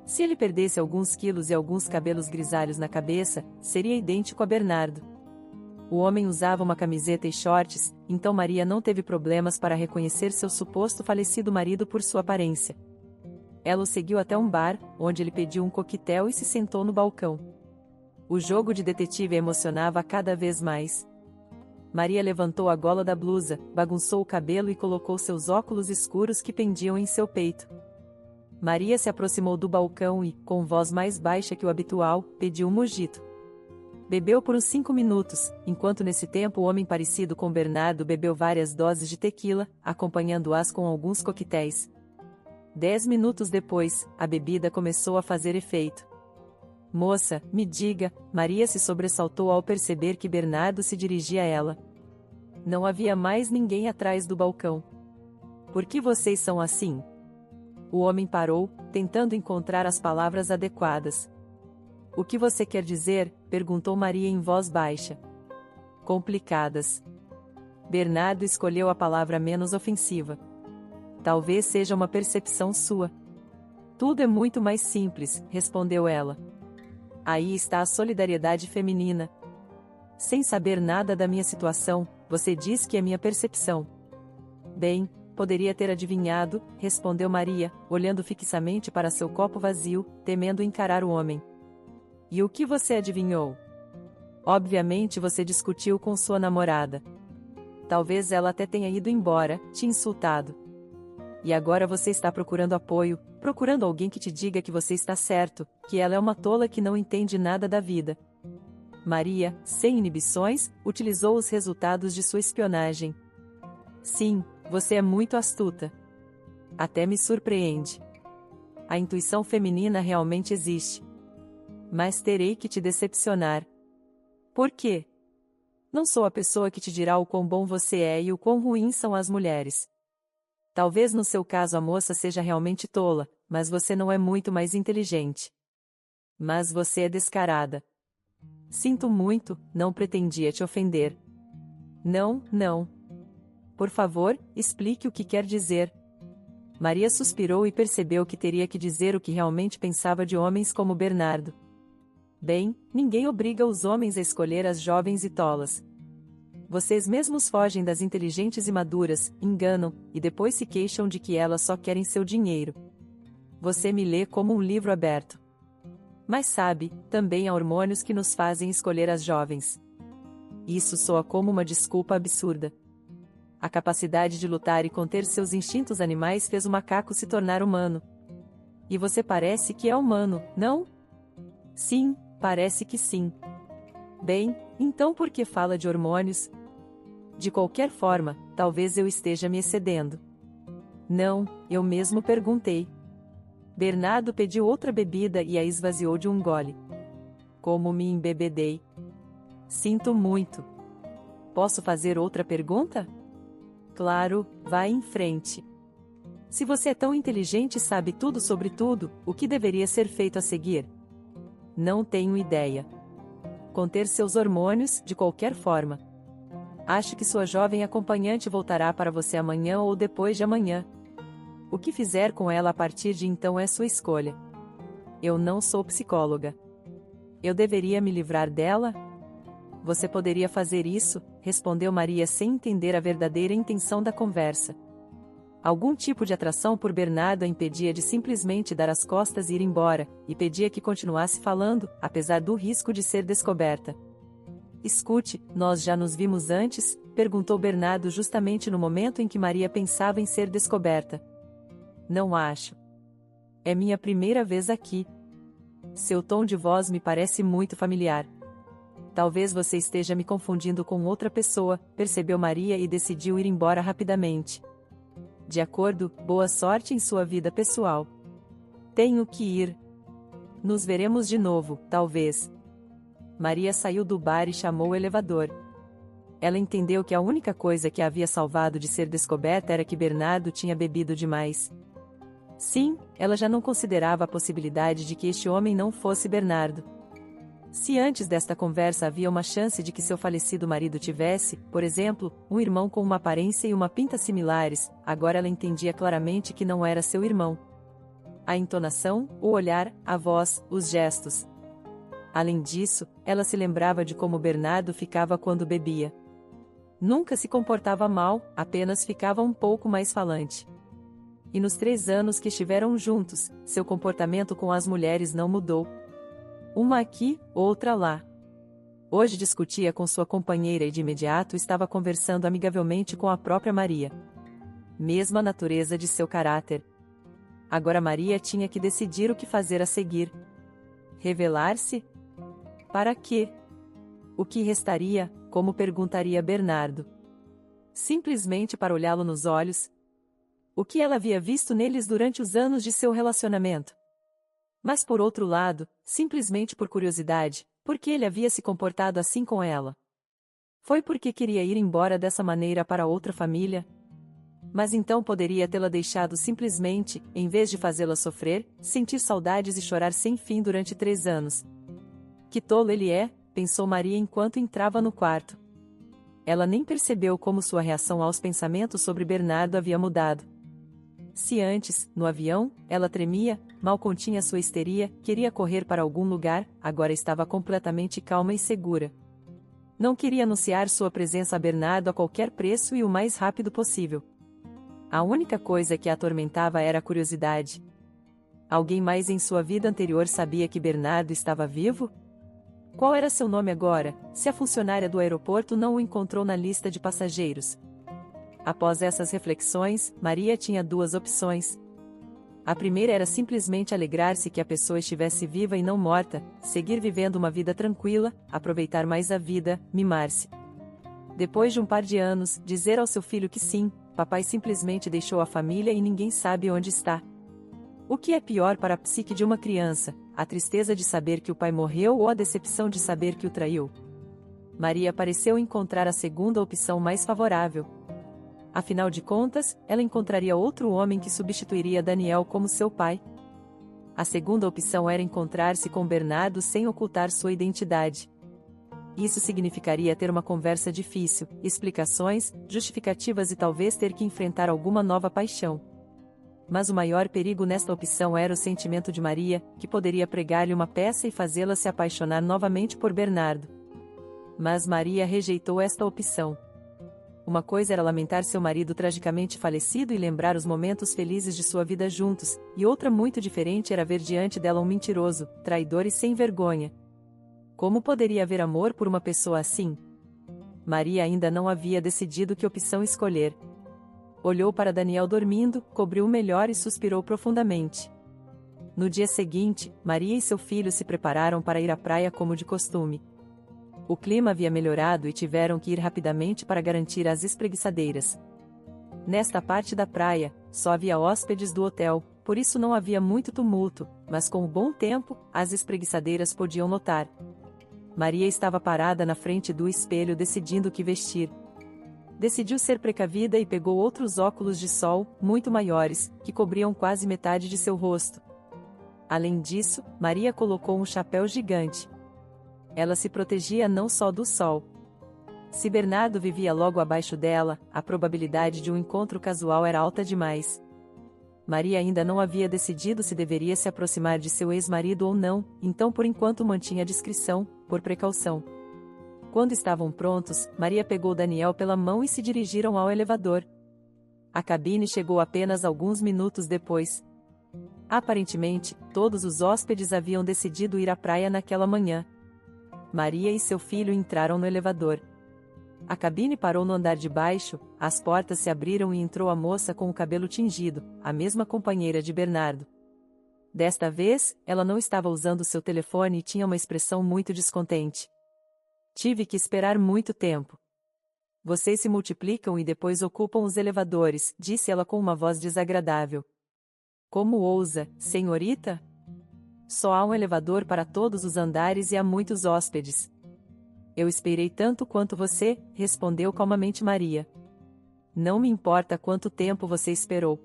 Se ele perdesse alguns quilos e alguns cabelos grisalhos na cabeça, seria idêntico a Bernardo. O homem usava uma camiseta e shorts, então Maria não teve problemas para reconhecer seu suposto falecido marido por sua aparência. Ela o seguiu até um bar, onde ele pediu um coquetel e se sentou no balcão. O jogo de detetive a emocionava cada vez mais. Maria levantou a gola da blusa, bagunçou o cabelo e colocou seus óculos escuros que pendiam em seu peito. Maria se aproximou do balcão e, com voz mais baixa que o habitual, pediu um mojito. Bebeu por uns 5 minutos, enquanto nesse tempo o homem parecido com Bernardo bebeu várias doses de tequila, acompanhando-as com alguns coquetéis. 10 minutos depois, a bebida começou a fazer efeito. Moça, me diga, Maria se sobressaltou ao perceber que Bernardo se dirigia a ela. Não havia mais ninguém atrás do balcão. Por que vocês são assim? O homem parou, tentando encontrar as palavras adequadas. O que você quer dizer? Perguntou Maria em voz baixa. Complicadas. Bernardo escolheu a palavra menos ofensiva. Talvez seja uma percepção sua. Tudo é muito mais simples, respondeu ela. Aí está a solidariedade feminina. Sem saber nada da minha situação, você diz que é minha percepção. Bem, poderia ter adivinhado, respondeu Maria, olhando fixamente para seu copo vazio, temendo encarar o homem. E o que você adivinhou? Obviamente você discutiu com sua namorada. Talvez ela até tenha ido embora, te insultado. E agora você está procurando apoio, procurando alguém que te diga que você está certo, que ela é uma tola que não entende nada da vida. Maria, sem inibições, utilizou os resultados de sua espionagem. Sim, você é muito astuta. Até me surpreende. A intuição feminina realmente existe. Mas terei que te decepcionar. Por quê? Não sou a pessoa que te dirá o quão bom você é e o quão ruins são as mulheres. Talvez no seu caso a moça seja realmente tola, mas você não é muito mais inteligente. Mas você é descarada. Sinto muito, não pretendia te ofender. Não, não. Por favor, explique o que quer dizer. Maria suspirou e percebeu que teria que dizer o que realmente pensava de homens como Bernardo. Bem, ninguém obriga os homens a escolher as jovens e tolas. Vocês mesmos fogem das inteligentes e maduras, enganam, e depois se queixam de que elas só querem seu dinheiro. Você me lê como um livro aberto. Mas sabe, também há hormônios que nos fazem escolher as jovens. Isso soa como uma desculpa absurda. A capacidade de lutar e conter seus instintos animais fez o macaco se tornar humano. E você parece que é humano, não? Sim, parece que sim. Bem, então por que fala de hormônios? De qualquer forma, talvez eu esteja me excedendo. Não, eu mesmo perguntei. Bernardo pediu outra bebida e a esvaziou de um gole. Como me embebedei. Sinto muito. Posso fazer outra pergunta? Claro, vá em frente. Se você é tão inteligente e sabe tudo sobre tudo, o que deveria ser feito a seguir? Não tenho ideia. Conter seus hormônios, de qualquer forma. Acho que sua jovem acompanhante voltará para você amanhã ou depois de amanhã. O que fizer com ela a partir de então é sua escolha. Eu não sou psicóloga. Eu deveria me livrar dela? Você poderia fazer isso, respondeu Maria sem entender a verdadeira intenção da conversa. Algum tipo de atração por Bernardo a impedia de simplesmente dar as costas e ir embora, e pedia que continuasse falando, apesar do risco de ser descoberta. Escute, nós já nos vimos antes? Perguntou Bernardo justamente no momento em que Maria pensava em ser descoberta. Não acho. É minha primeira vez aqui. Seu tom de voz me parece muito familiar. Talvez você esteja me confundindo com outra pessoa, percebeu Maria e decidiu ir embora rapidamente. De acordo, boa sorte em sua vida pessoal. Tenho que ir. Nos veremos de novo, talvez. Maria saiu do bar e chamou o elevador. Ela entendeu que a única coisa que a havia salvado de ser descoberta era que Bernardo tinha bebido demais. Sim, ela já não considerava a possibilidade de que este homem não fosse Bernardo. Se antes desta conversa havia uma chance de que seu falecido marido tivesse, por exemplo, um irmão com uma aparência e uma pinta similares, agora ela entendia claramente que não era seu irmão. A entonação, o olhar, a voz, os gestos. Além disso, ela se lembrava de como Bernardo ficava quando bebia. Nunca se comportava mal, apenas ficava um pouco mais falante. E nos 3 anos que estiveram juntos, seu comportamento com as mulheres não mudou. Uma aqui, outra lá. Hoje discutia com sua companheira e de imediato estava conversando amigavelmente com a própria Maria. Mesma natureza de seu caráter. Agora Maria tinha que decidir o que fazer a seguir. Revelar-se? Para quê? O que restaria, como perguntaria Bernardo? Simplesmente para olhá-lo nos olhos? O que ela havia visto neles durante os anos de seu relacionamento? Mas por outro lado, simplesmente por curiosidade, por que ele havia se comportado assim com ela? Foi porque queria ir embora dessa maneira para outra família? Mas então poderia tê-la deixado simplesmente, em vez de fazê-la sofrer, sentir saudades e chorar sem fim durante 3 anos. Que tolo ele é, pensou Maria enquanto entrava no quarto. Ela nem percebeu como sua reação aos pensamentos sobre Bernardo havia mudado. Se antes, no avião, ela tremia, mal continha sua histeria, queria correr para algum lugar, agora estava completamente calma e segura. Não queria anunciar sua presença a Bernardo a qualquer preço e o mais rápido possível. A única coisa que a atormentava era a curiosidade. Alguém mais em sua vida anterior sabia que Bernardo estava vivo? Qual era seu nome agora, se a funcionária do aeroporto não o encontrou na lista de passageiros? Após essas reflexões, Maria tinha duas opções. A primeira era simplesmente alegrar-se que a pessoa estivesse viva e não morta, seguir vivendo uma vida tranquila, aproveitar mais a vida, mimar-se. Depois de um par de anos, dizer ao seu filho que sim, papai simplesmente deixou a família e ninguém sabe onde está. O que é pior para a psique de uma criança, a tristeza de saber que o pai morreu ou a decepção de saber que o traiu? Maria pareceu encontrar a segunda opção mais favorável. Afinal de contas, ela encontraria outro homem que substituiria Daniel como seu pai. A segunda opção era encontrar-se com Bernardo sem ocultar sua identidade. Isso significaria ter uma conversa difícil, explicações, justificativas e talvez ter que enfrentar alguma nova paixão. Mas o maior perigo nesta opção era o sentimento de Maria, que poderia pregar-lhe uma peça e fazê-la se apaixonar novamente por Bernardo. Mas Maria rejeitou esta opção. Uma coisa era lamentar seu marido tragicamente falecido e lembrar os momentos felizes de sua vida juntos, e outra muito diferente era ver diante dela um mentiroso, traidor e sem vergonha. Como poderia haver amor por uma pessoa assim? Maria ainda não havia decidido que opção escolher. Olhou para Daniel dormindo, cobriu-o melhor e suspirou profundamente. No dia seguinte, Maria e seu filho se prepararam para ir à praia como de costume. O clima havia melhorado e tiveram que ir rapidamente para garantir as espreguiçadeiras. Nesta parte da praia, só havia hóspedes do hotel, por isso não havia muito tumulto, mas com o bom tempo, as espreguiçadeiras podiam notar. Maria estava parada na frente do espelho decidindo o que vestir. Decidiu ser precavida e pegou outros óculos de sol, muito maiores, que cobriam quase metade de seu rosto. Além disso, Maria colocou um chapéu gigante. Ela se protegia não só do sol. Se Bernardo vivia logo abaixo dela, a probabilidade de um encontro casual era alta demais. Maria ainda não havia decidido se deveria se aproximar de seu ex-marido ou não, então por enquanto mantinha a discrição, por precaução. Quando estavam prontos, Maria pegou Daniel pela mão e se dirigiram ao elevador. A cabine chegou apenas alguns minutos depois. Aparentemente, todos os hóspedes haviam decidido ir à praia naquela manhã. Maria e seu filho entraram no elevador. A cabine parou no andar de baixo, as portas se abriram e entrou a moça com o cabelo tingido, a mesma companheira de Bernardo. Desta vez, ela não estava usando seu telefone e tinha uma expressão muito descontente. Tive que esperar muito tempo. Vocês se multiplicam e depois ocupam os elevadores, disse ela com uma voz desagradável. Como ousa, senhorita? Só há um elevador para todos os andares e há muitos hóspedes. Eu esperei tanto quanto você, respondeu calmamente Maria. Não me importa quanto tempo você esperou.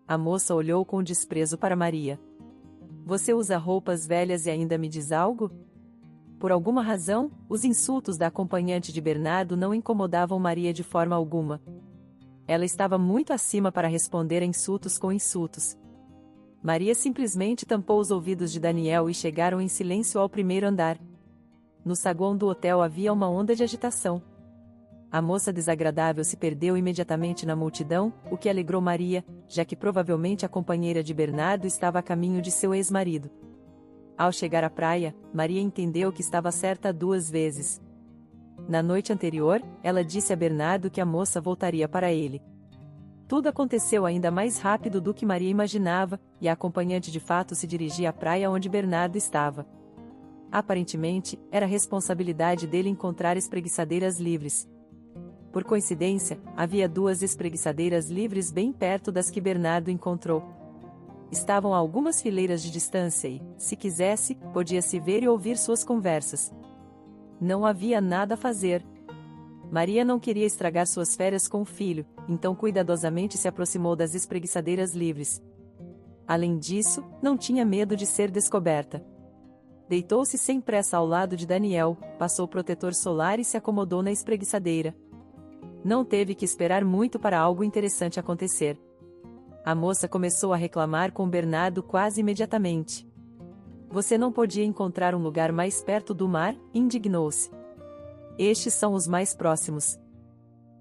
A moça olhou com desprezo para Maria. Você usa roupas velhas e ainda me diz algo? Por alguma razão, os insultos da acompanhante de Bernardo não incomodavam Maria de forma alguma. Ela estava muito acima para responder a insultos com insultos. Maria simplesmente tampou os ouvidos de Daniel e chegaram em silêncio ao primeiro andar. No saguão do hotel havia uma onda de agitação. A moça desagradável se perdeu imediatamente na multidão, o que alegrou Maria, já que provavelmente a companheira de Bernardo estava a caminho de seu ex-marido. Ao chegar à praia, Maria entendeu que estava certa 2 vezes. Na noite anterior, ela disse a Bernardo que a moça voltaria para ele. Tudo aconteceu ainda mais rápido do que Maria imaginava, e a acompanhante de fato se dirigia à praia onde Bernardo estava. Aparentemente, era responsabilidade dele encontrar espreguiçadeiras livres. Por coincidência, havia 2 espreguiçadeiras livres bem perto das que Bernardo encontrou. Estavam a algumas fileiras de distância e, se quisesse, podia-se ver e ouvir suas conversas. Não havia nada a fazer. Maria não queria estragar suas férias com o filho, então cuidadosamente se aproximou das espreguiçadeiras livres. Além disso, não tinha medo de ser descoberta. Deitou-se sem pressa ao lado de Daniel, passou protetor solar e se acomodou na espreguiçadeira. Não teve que esperar muito para algo interessante acontecer. A moça começou a reclamar com Bernardo quase imediatamente. Você não podia encontrar um lugar mais perto do mar? Indignou-se. Estes são os mais próximos.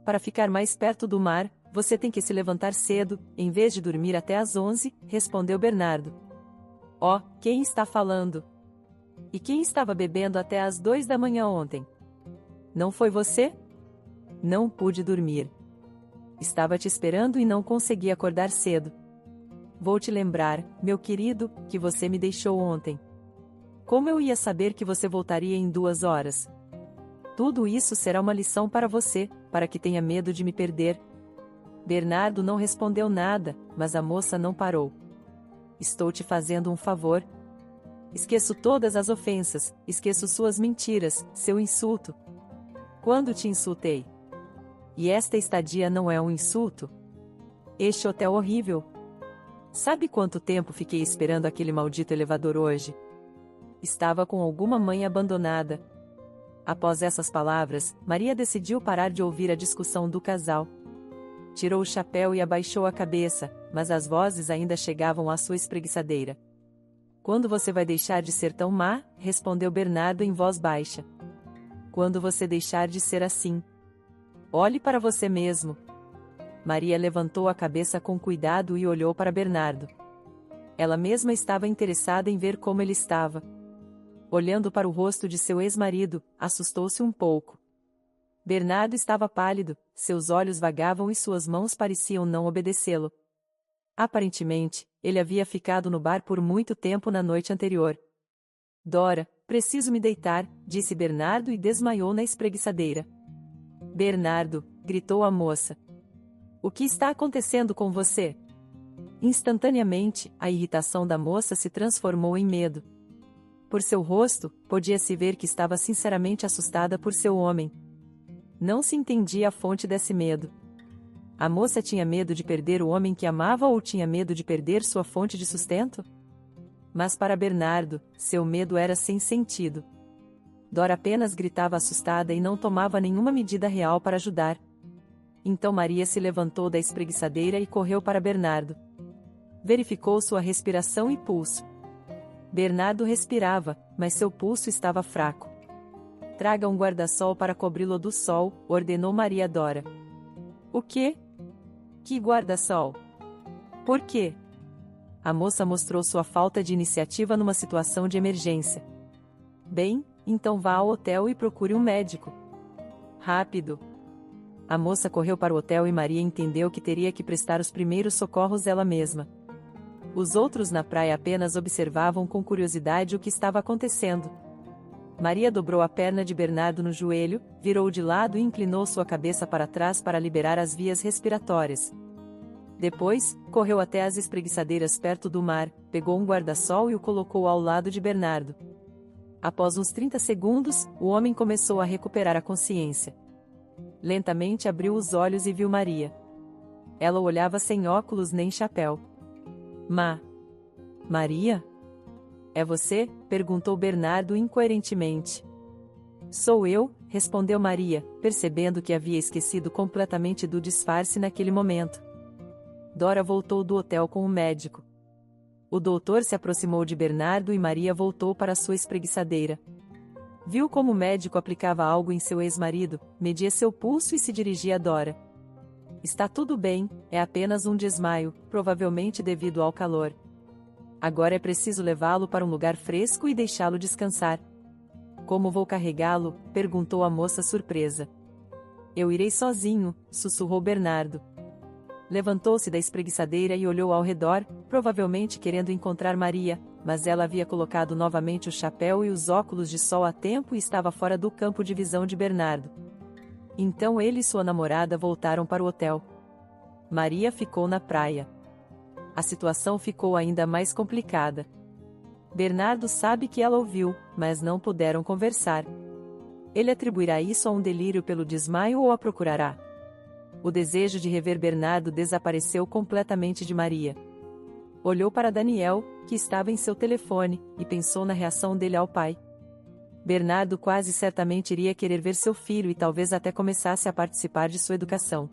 Para ficar mais perto do mar, Você tem que se levantar cedo, em vez de dormir até às 11, respondeu Bernardo. Oh, quem está falando? E quem estava bebendo até às 2 da manhã ontem? Não foi você? Não pude dormir. Estava te esperando e não consegui acordar cedo. Vou te lembrar, meu querido, que você me deixou ontem. Como eu ia saber que você voltaria em 2 horas? Tudo isso será uma lição para você, para que tenha medo de me perder. Bernardo não respondeu nada, mas a moça não parou. Estou te fazendo um favor. Esqueço todas as ofensas, esqueço suas mentiras, seu insulto. Quando te insultei? E esta estadia não é um insulto? Este hotel horrível. Sabe quanto tempo fiquei esperando aquele maldito elevador hoje? Estava com alguma mãe abandonada. Após essas palavras, Maria decidiu parar de ouvir a discussão do casal. Tirou o chapéu e abaixou a cabeça, mas as vozes ainda chegavam à sua espreguiçadeira. Quando você vai deixar de ser tão má? Respondeu Bernardo em voz baixa. Quando você deixar de ser assim. Olhe para você mesmo. Maria levantou a cabeça com cuidado e olhou para Bernardo. Ela mesma estava interessada em ver como ele estava. Olhando para o rosto de seu ex-marido, assustou-se um pouco. Bernardo estava pálido, seus olhos vagavam e suas mãos pareciam não obedecê-lo. Aparentemente, ele havia ficado no bar por muito tempo na noite anterior. Dora, preciso me deitar, disse Bernardo e desmaiou na espreguiçadeira. Bernardo, gritou a moça. O que está acontecendo com você? Instantaneamente, a irritação da moça se transformou em medo. Por seu rosto, podia-se ver que estava sinceramente assustada por seu homem. Não se entendia a fonte desse medo. A moça tinha medo de perder o homem que amava ou tinha medo de perder sua fonte de sustento? Mas para Bernardo, seu medo era sem sentido. Dora apenas gritava assustada e não tomava nenhuma medida real para ajudar. Então Maria se levantou da espreguiçadeira e correu para Bernardo. Verificou sua respiração e pulso. Bernardo respirava, mas seu pulso estava fraco. Traga um guarda-sol para cobri-lo do sol, ordenou Maria Dora. O quê? Que guarda-sol? Por quê? A moça mostrou sua falta de iniciativa numa situação de emergência. Bem, então vá ao hotel e procure um médico. Rápido! A moça correu para o hotel e Maria entendeu que teria que prestar os primeiros socorros ela mesma. Os outros na praia apenas observavam com curiosidade o que estava acontecendo. Maria dobrou a perna de Bernardo no joelho, virou de lado e inclinou sua cabeça para trás para liberar as vias respiratórias. Depois, correu até as espreguiçadeiras perto do mar, pegou um guarda-sol e o colocou ao lado de Bernardo. Após uns 30 segundos, o homem começou a recuperar a consciência. Lentamente abriu os olhos e viu Maria. Ela o olhava sem óculos nem chapéu. Maria? É você? Perguntou Bernardo incoerentemente. Sou eu, respondeu Maria, percebendo que havia esquecido completamente do disfarce naquele momento. Dora voltou do hotel com o médico. O doutor se aproximou de Bernardo e Maria voltou para sua espreguiçadeira. Viu como o médico aplicava algo em seu ex-marido, media seu pulso e se dirigia a Dora. Está tudo bem, é apenas um desmaio, provavelmente devido ao calor. Agora é preciso levá-lo para um lugar fresco e deixá-lo descansar. Como vou carregá-lo? Perguntou a moça surpresa. Eu irei sozinho, sussurrou Bernardo. Levantou-se da espreguiçadeira e olhou ao redor, provavelmente querendo encontrar Maria, mas ela havia colocado novamente o chapéu e os óculos de sol a tempo e estava fora do campo de visão de Bernardo. Então ele e sua namorada voltaram para o hotel. Maria ficou na praia. A situação ficou ainda mais complicada. Bernardo sabe que ela ouviu, mas não puderam conversar. Ele atribuirá isso a um delírio pelo desmaio ou a procurará? O desejo de rever Bernardo desapareceu completamente de Maria. Olhou para Daniel, que estava em seu telefone, e pensou na reação dele ao pai. Bernardo quase certamente iria querer ver seu filho e talvez até começasse a participar de sua educação.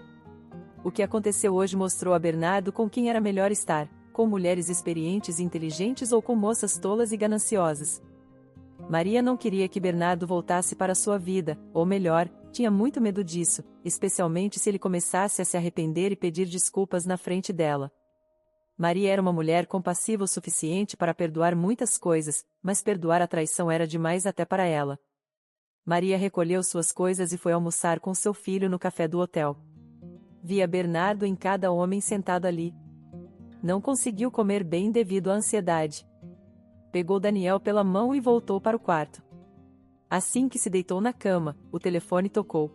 O que aconteceu hoje mostrou a Bernardo com quem era melhor estar, com mulheres experientes e inteligentes ou com moças tolas e gananciosas. Maria não queria que Bernardo voltasse para sua vida, ou melhor, tinha muito medo disso, especialmente se ele começasse a se arrepender e pedir desculpas na frente dela. Maria era uma mulher compassiva o suficiente para perdoar muitas coisas, mas perdoar a traição era demais até para ela. Maria recolheu suas coisas e foi almoçar com seu filho no café do hotel. Via Bernardo em cada homem sentado ali. Não conseguiu comer bem devido à ansiedade. Pegou Daniel pela mão e voltou para o quarto. Assim que se deitou na cama, o telefone tocou.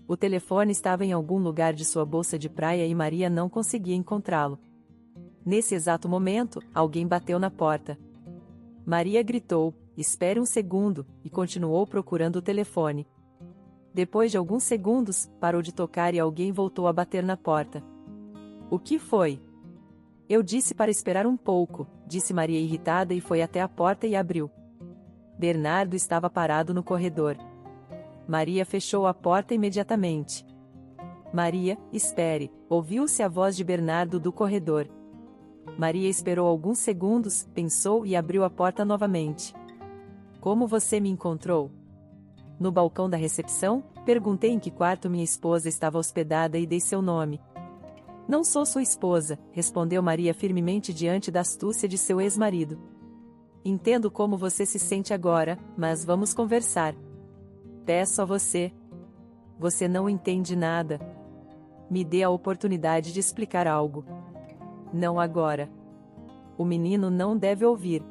O telefone estava em algum lugar de sua bolsa de praia e Maria não conseguia encontrá-lo. Nesse exato momento, alguém bateu na porta. Maria gritou, "Espere um segundo", e continuou procurando o telefone. Depois de alguns segundos, parou de tocar e alguém voltou a bater na porta. "O que foi?" "Eu disse para esperar um pouco", disse Maria irritada e foi até a porta e abriu. Bernardo estava parado no corredor. Maria fechou a porta imediatamente. "Maria, espere", ouviu-se a voz de Bernardo do corredor. Maria esperou alguns segundos, pensou e abriu a porta novamente. "Como você me encontrou?" "No balcão da recepção, perguntei em que quarto minha esposa estava hospedada e dei seu nome." "Não sou sua esposa", respondeu Maria firmemente diante da astúcia de seu ex-marido. "Entendo como você se sente agora, mas vamos conversar." "Peço a você." "Você não entende nada." "Me dê a oportunidade de explicar algo." "Não agora." "O menino não deve ouvir."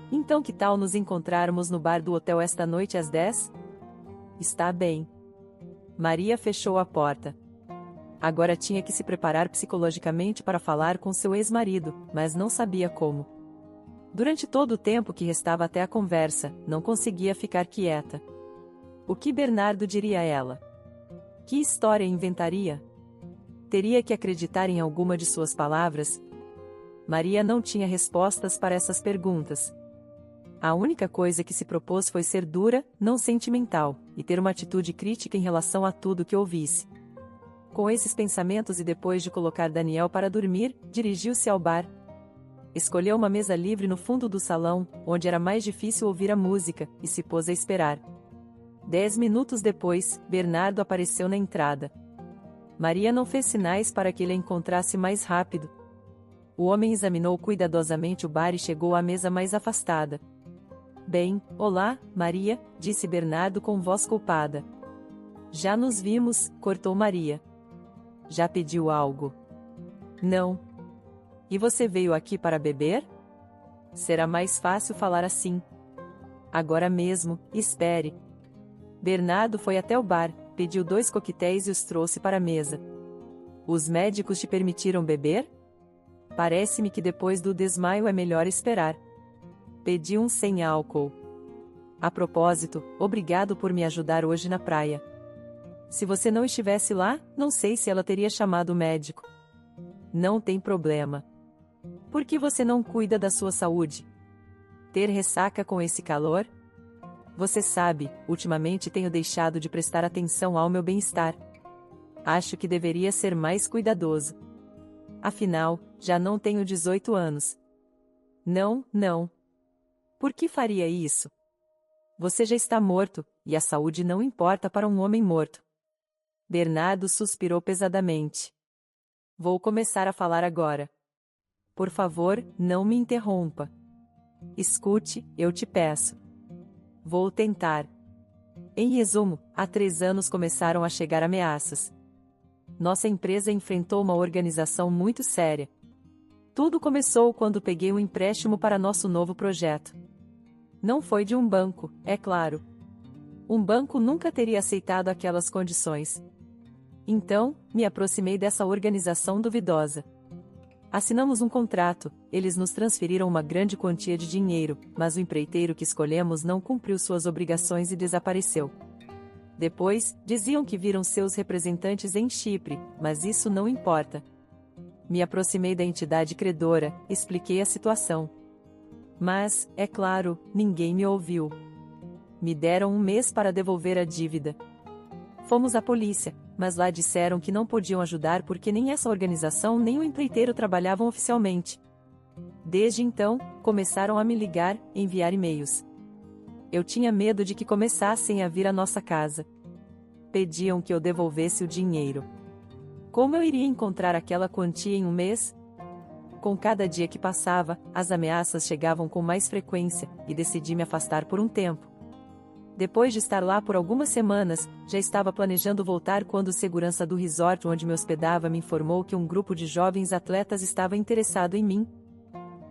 "Então que tal nos encontrarmos no bar do hotel esta noite às 10? "Está bem." Maria fechou a porta. Agora tinha que se preparar psicologicamente para falar com seu ex-marido, mas não sabia como. Durante todo o tempo que restava até a conversa, não conseguia ficar quieta. O que Bernardo diria a ela? Que história inventaria? Teria que acreditar em alguma de suas palavras? Maria não tinha respostas para essas perguntas. A única coisa que se propôs foi ser dura, não sentimental, e ter uma atitude crítica em relação a tudo que ouvisse. Com esses pensamentos e depois de colocar Daniel para dormir, dirigiu-se ao bar. Escolheu uma mesa livre no fundo do salão, onde era mais difícil ouvir a música, e se pôs a esperar. 10 minutos depois, Bernardo apareceu na entrada. Maria não fez sinais para que ele a encontrasse mais rápido. O homem examinou cuidadosamente o bar e chegou à mesa mais afastada. "Bem, olá, Maria", disse Bernardo com voz culpada. "Já nos vimos", cortou Maria. "Já pediu algo?" "Não." "E você veio aqui para beber?" "Será mais fácil falar assim." "Agora mesmo, espere." Bernardo foi até o bar, pediu 2 coquetéis e os trouxe para a mesa. "Os médicos te permitiram beber?" "Parece-me que depois do desmaio é melhor esperar." "Pedi um sem álcool." "A propósito, obrigado por me ajudar hoje na praia." "Se você não estivesse lá, não sei se ela teria chamado o médico." "Não tem problema." "Por que você não cuida da sua saúde?" "Ter ressaca com esse calor?" "Você sabe, ultimamente tenho deixado de prestar atenção ao meu bem-estar. Acho que deveria ser mais cuidadoso. Afinal, já não tenho 18 anos." "Não, não." "Por que faria isso?" "Você já está morto, e a saúde não importa para um homem morto." Bernardo suspirou pesadamente. "Vou começar a falar agora. Por favor, não me interrompa. Escute, eu te peço." "Vou tentar." Em resumo, há 3 anos começaram a chegar ameaças. Nossa empresa enfrentou uma organização muito séria. Tudo começou quando peguei um empréstimo para nosso novo projeto. Não foi de um banco, é claro. Um banco nunca teria aceitado aquelas condições. Então, me aproximei dessa organização duvidosa. Assinamos um contrato, eles nos transferiram uma grande quantia de dinheiro, mas o empreiteiro que escolhemos não cumpriu suas obrigações e desapareceu. Depois, diziam que viram seus representantes em Chipre, mas isso não importa. Me aproximei da entidade credora, expliquei a situação. Mas, é claro, ninguém me ouviu. Me deram 1 mês para devolver a dívida. Fomos à polícia, mas lá disseram que não podiam ajudar porque nem essa organização nem o empreiteiro trabalhavam oficialmente. Desde então, começaram a me ligar, enviar e-mails. Eu tinha medo de que começassem a vir à nossa casa. Pediam que eu devolvesse o dinheiro. Como eu iria encontrar aquela quantia em um mês? Com cada dia que passava, as ameaças chegavam com mais frequência, e decidi me afastar por um tempo. Depois de estar lá por algumas semanas, já estava planejando voltar quando o segurança do resort onde me hospedava me informou que um grupo de jovens atletas estava interessado em mim.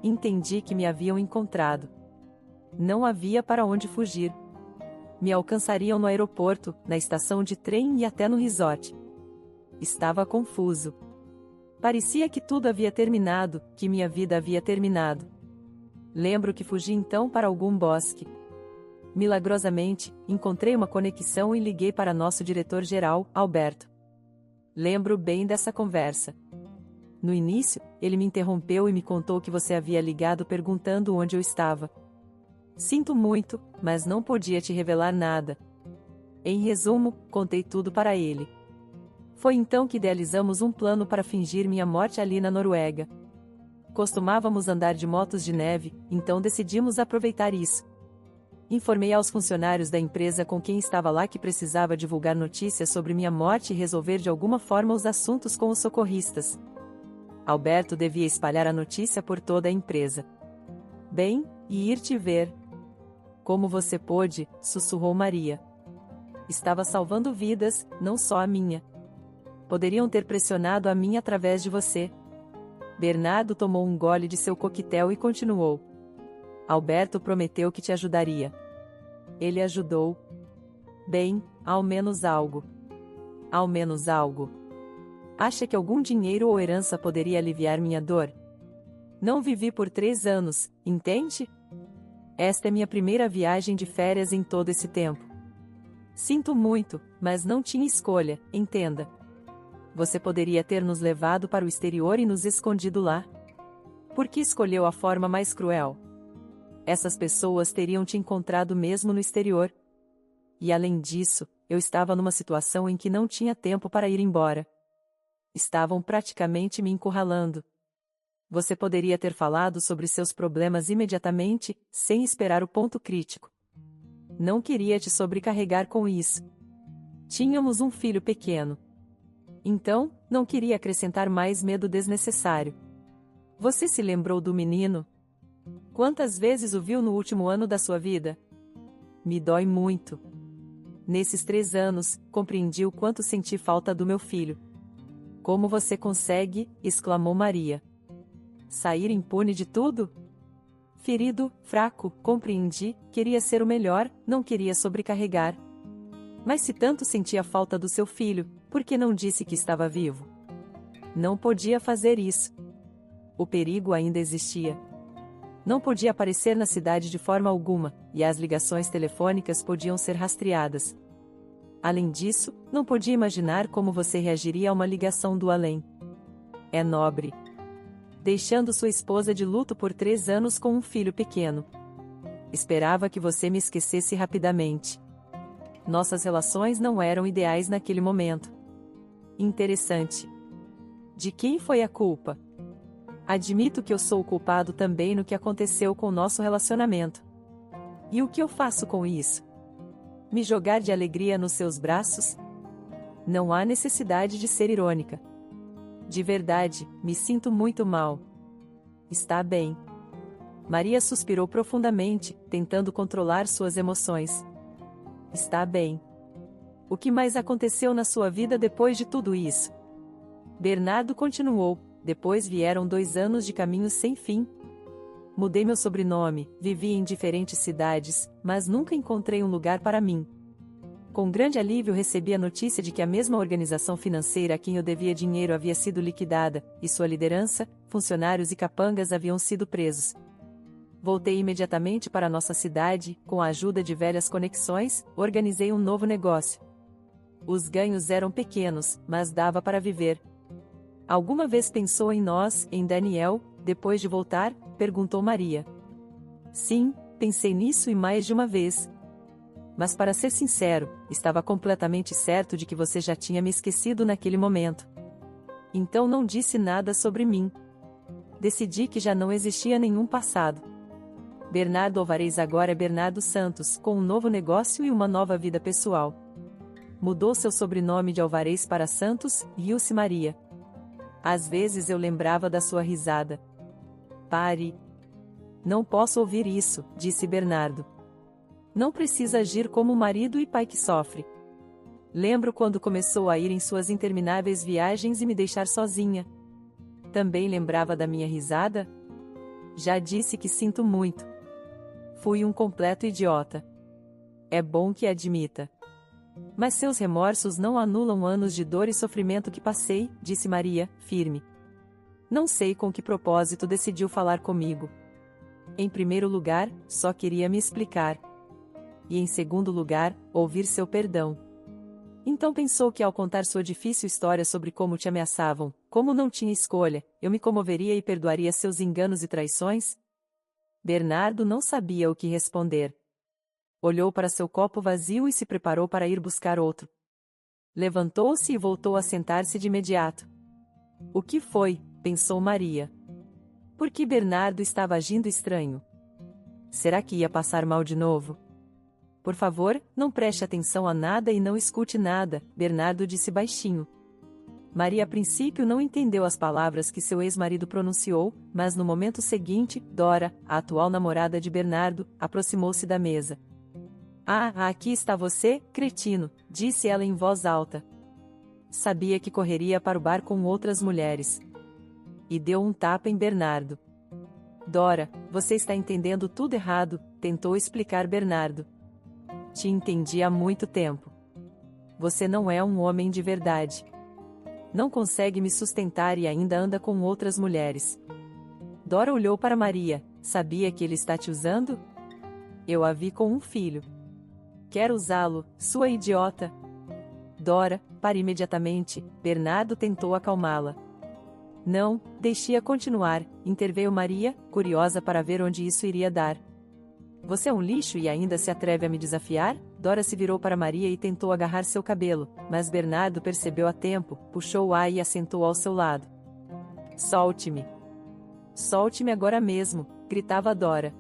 Entendi que me haviam encontrado. Não havia para onde fugir. Me alcançariam no aeroporto, na estação de trem e até no resort. Estava confuso. Parecia que tudo havia terminado, que minha vida havia terminado. Lembro que fugi então para algum bosque. Milagrosamente, encontrei uma conexão e liguei para nosso diretor-geral, Alberto. Lembro bem dessa conversa. No início, ele me interrompeu e me contou que você havia ligado perguntando onde eu estava. Sinto muito, mas não podia te revelar nada. Em resumo, contei tudo para ele. Foi então que idealizamos um plano para fingir minha morte ali na Noruega. Costumávamos andar de motos de neve, então decidimos aproveitar isso. Informei aos funcionários da empresa com quem estava lá que precisava divulgar notícias sobre minha morte e resolver de alguma forma os assuntos com os socorristas. Alberto devia espalhar a notícia por toda a empresa. Bem, e ir te ver. Como você pôde, sussurrou Maria. Estava salvando vidas, não só a minha. Poderiam ter pressionado a mim através de você. Bernardo tomou um gole de seu coquetel e continuou. Alberto prometeu que te ajudaria. Ele ajudou. Bem, ao menos algo. Ao menos algo. Acha que algum dinheiro ou herança poderia aliviar minha dor? Não vivi por 3 anos, entende? Esta é minha primeira viagem de férias em todo esse tempo. Sinto muito, mas não tinha escolha, entenda. Você poderia ter nos levado para o exterior e nos escondido lá. Por que escolheu a forma mais cruel? Essas pessoas teriam te encontrado mesmo no exterior. E além disso, eu estava numa situação em que não tinha tempo para ir embora. Estavam praticamente me encurralando. Você poderia ter falado sobre seus problemas imediatamente, sem esperar o ponto crítico. Não queria te sobrecarregar com isso. Tínhamos um filho pequeno. Então, não queria acrescentar mais medo desnecessário. Você se lembrou do menino? Quantas vezes o viu no último ano da sua vida? Me dói muito. Nesses 3 anos, compreendi o quanto senti falta do meu filho. Como você consegue? Exclamou Maria. Sair impune de tudo? Ferido, fraco, compreendi, queria ser o melhor, não queria sobrecarregar. Mas se tanto sentia falta do seu filho, por que não disse que estava vivo? Não podia fazer isso. O perigo ainda existia. Não podia aparecer na cidade de forma alguma, e as ligações telefônicas podiam ser rastreadas. Além disso, não podia imaginar como você reagiria a uma ligação do além. É nobre. Deixando sua esposa de luto por 3 anos com um filho pequeno. Esperava que você me esquecesse rapidamente. Nossas relações não eram ideais naquele momento. Interessante. De quem foi a culpa? Admito que eu sou o culpado também no que aconteceu com nosso relacionamento. E o que eu faço com isso? Me jogar de alegria nos seus braços? Não há necessidade de ser irônica. De verdade, me sinto muito mal. Está bem. Maria suspirou profundamente, tentando controlar suas emoções. Está bem. O que mais aconteceu na sua vida depois de tudo isso? Bernardo continuou. Depois vieram 2 anos de caminhos sem fim. Mudei meu sobrenome, vivi em diferentes cidades, mas nunca encontrei um lugar para mim. Com grande alívio recebi a notícia de que a mesma organização financeira a quem eu devia dinheiro havia sido liquidada, e sua liderança, funcionários e capangas haviam sido presos. Voltei imediatamente para nossa cidade, com a ajuda de velhas conexões, organizei um novo negócio. Os ganhos eram pequenos, mas dava para viver. Alguma vez pensou em nós, em Daniel, depois de voltar? Perguntou Maria. Sim, pensei nisso e mais de uma vez. Mas para ser sincero, estava completamente certo de que você já tinha me esquecido naquele momento. Então não disse nada sobre mim. Decidi que já não existia nenhum passado. Bernardo Alvarez agora é Bernardo Santos, com um novo negócio e uma nova vida pessoal. Mudou seu sobrenome de Alvarez para Santos, Ilse Maria. Às vezes eu lembrava da sua risada. Pare. Não posso ouvir isso, disse Bernardo. Não precisa agir como o marido e pai que sofre. Lembro quando começou a ir em suas intermináveis viagens e me deixar sozinha. Também lembrava da minha risada? Já disse que sinto muito. Fui um completo idiota. É bom que admita. Mas seus remorsos não anulam anos de dor e sofrimento que passei, disse Maria, firme. Não sei com que propósito decidiu falar comigo. Em primeiro lugar, só queria me explicar. E em segundo lugar, ouvir seu perdão. Então pensou que ao contar sua difícil história sobre como te ameaçavam, como não tinha escolha, eu me comoveria e perdoaria seus enganos e traições? Bernardo não sabia o que responder. Olhou para seu copo vazio e se preparou para ir buscar outro. Levantou-se e voltou a sentar-se de imediato. O que foi? Pensou Maria. Por que Bernardo estava agindo estranho? Será que ia passar mal de novo? Por favor, não preste atenção a nada e não escute nada, Bernardo disse baixinho. Maria a princípio não entendeu as palavras que seu ex-marido pronunciou, mas no momento seguinte, Dora, a atual namorada de Bernardo, aproximou-se da mesa. Ah, aqui está você, cretino, disse ela em voz alta. Sabia que correria para o bar com outras mulheres. E deu um tapa em Bernardo. Dora, você está entendendo tudo errado, tentou explicar Bernardo. Te entendi há muito tempo. Você não é um homem de verdade. Não consegue me sustentar e ainda anda com outras mulheres. Dora olhou para Maria. Sabia que ele está te usando? Eu a vi com um filho. Quer usá-lo, sua idiota? Dora, pare imediatamente, Bernardo tentou acalmá-la. Não, deixe-a continuar, interveio Maria, curiosa para ver onde isso iria dar. Você é um lixo e ainda se atreve a me desafiar? Dora se virou para Maria e tentou agarrar seu cabelo, mas Bernardo percebeu a tempo, puxou-a e a sentou ao seu lado. Solte-me. Solte-me agora mesmo, gritava Dora.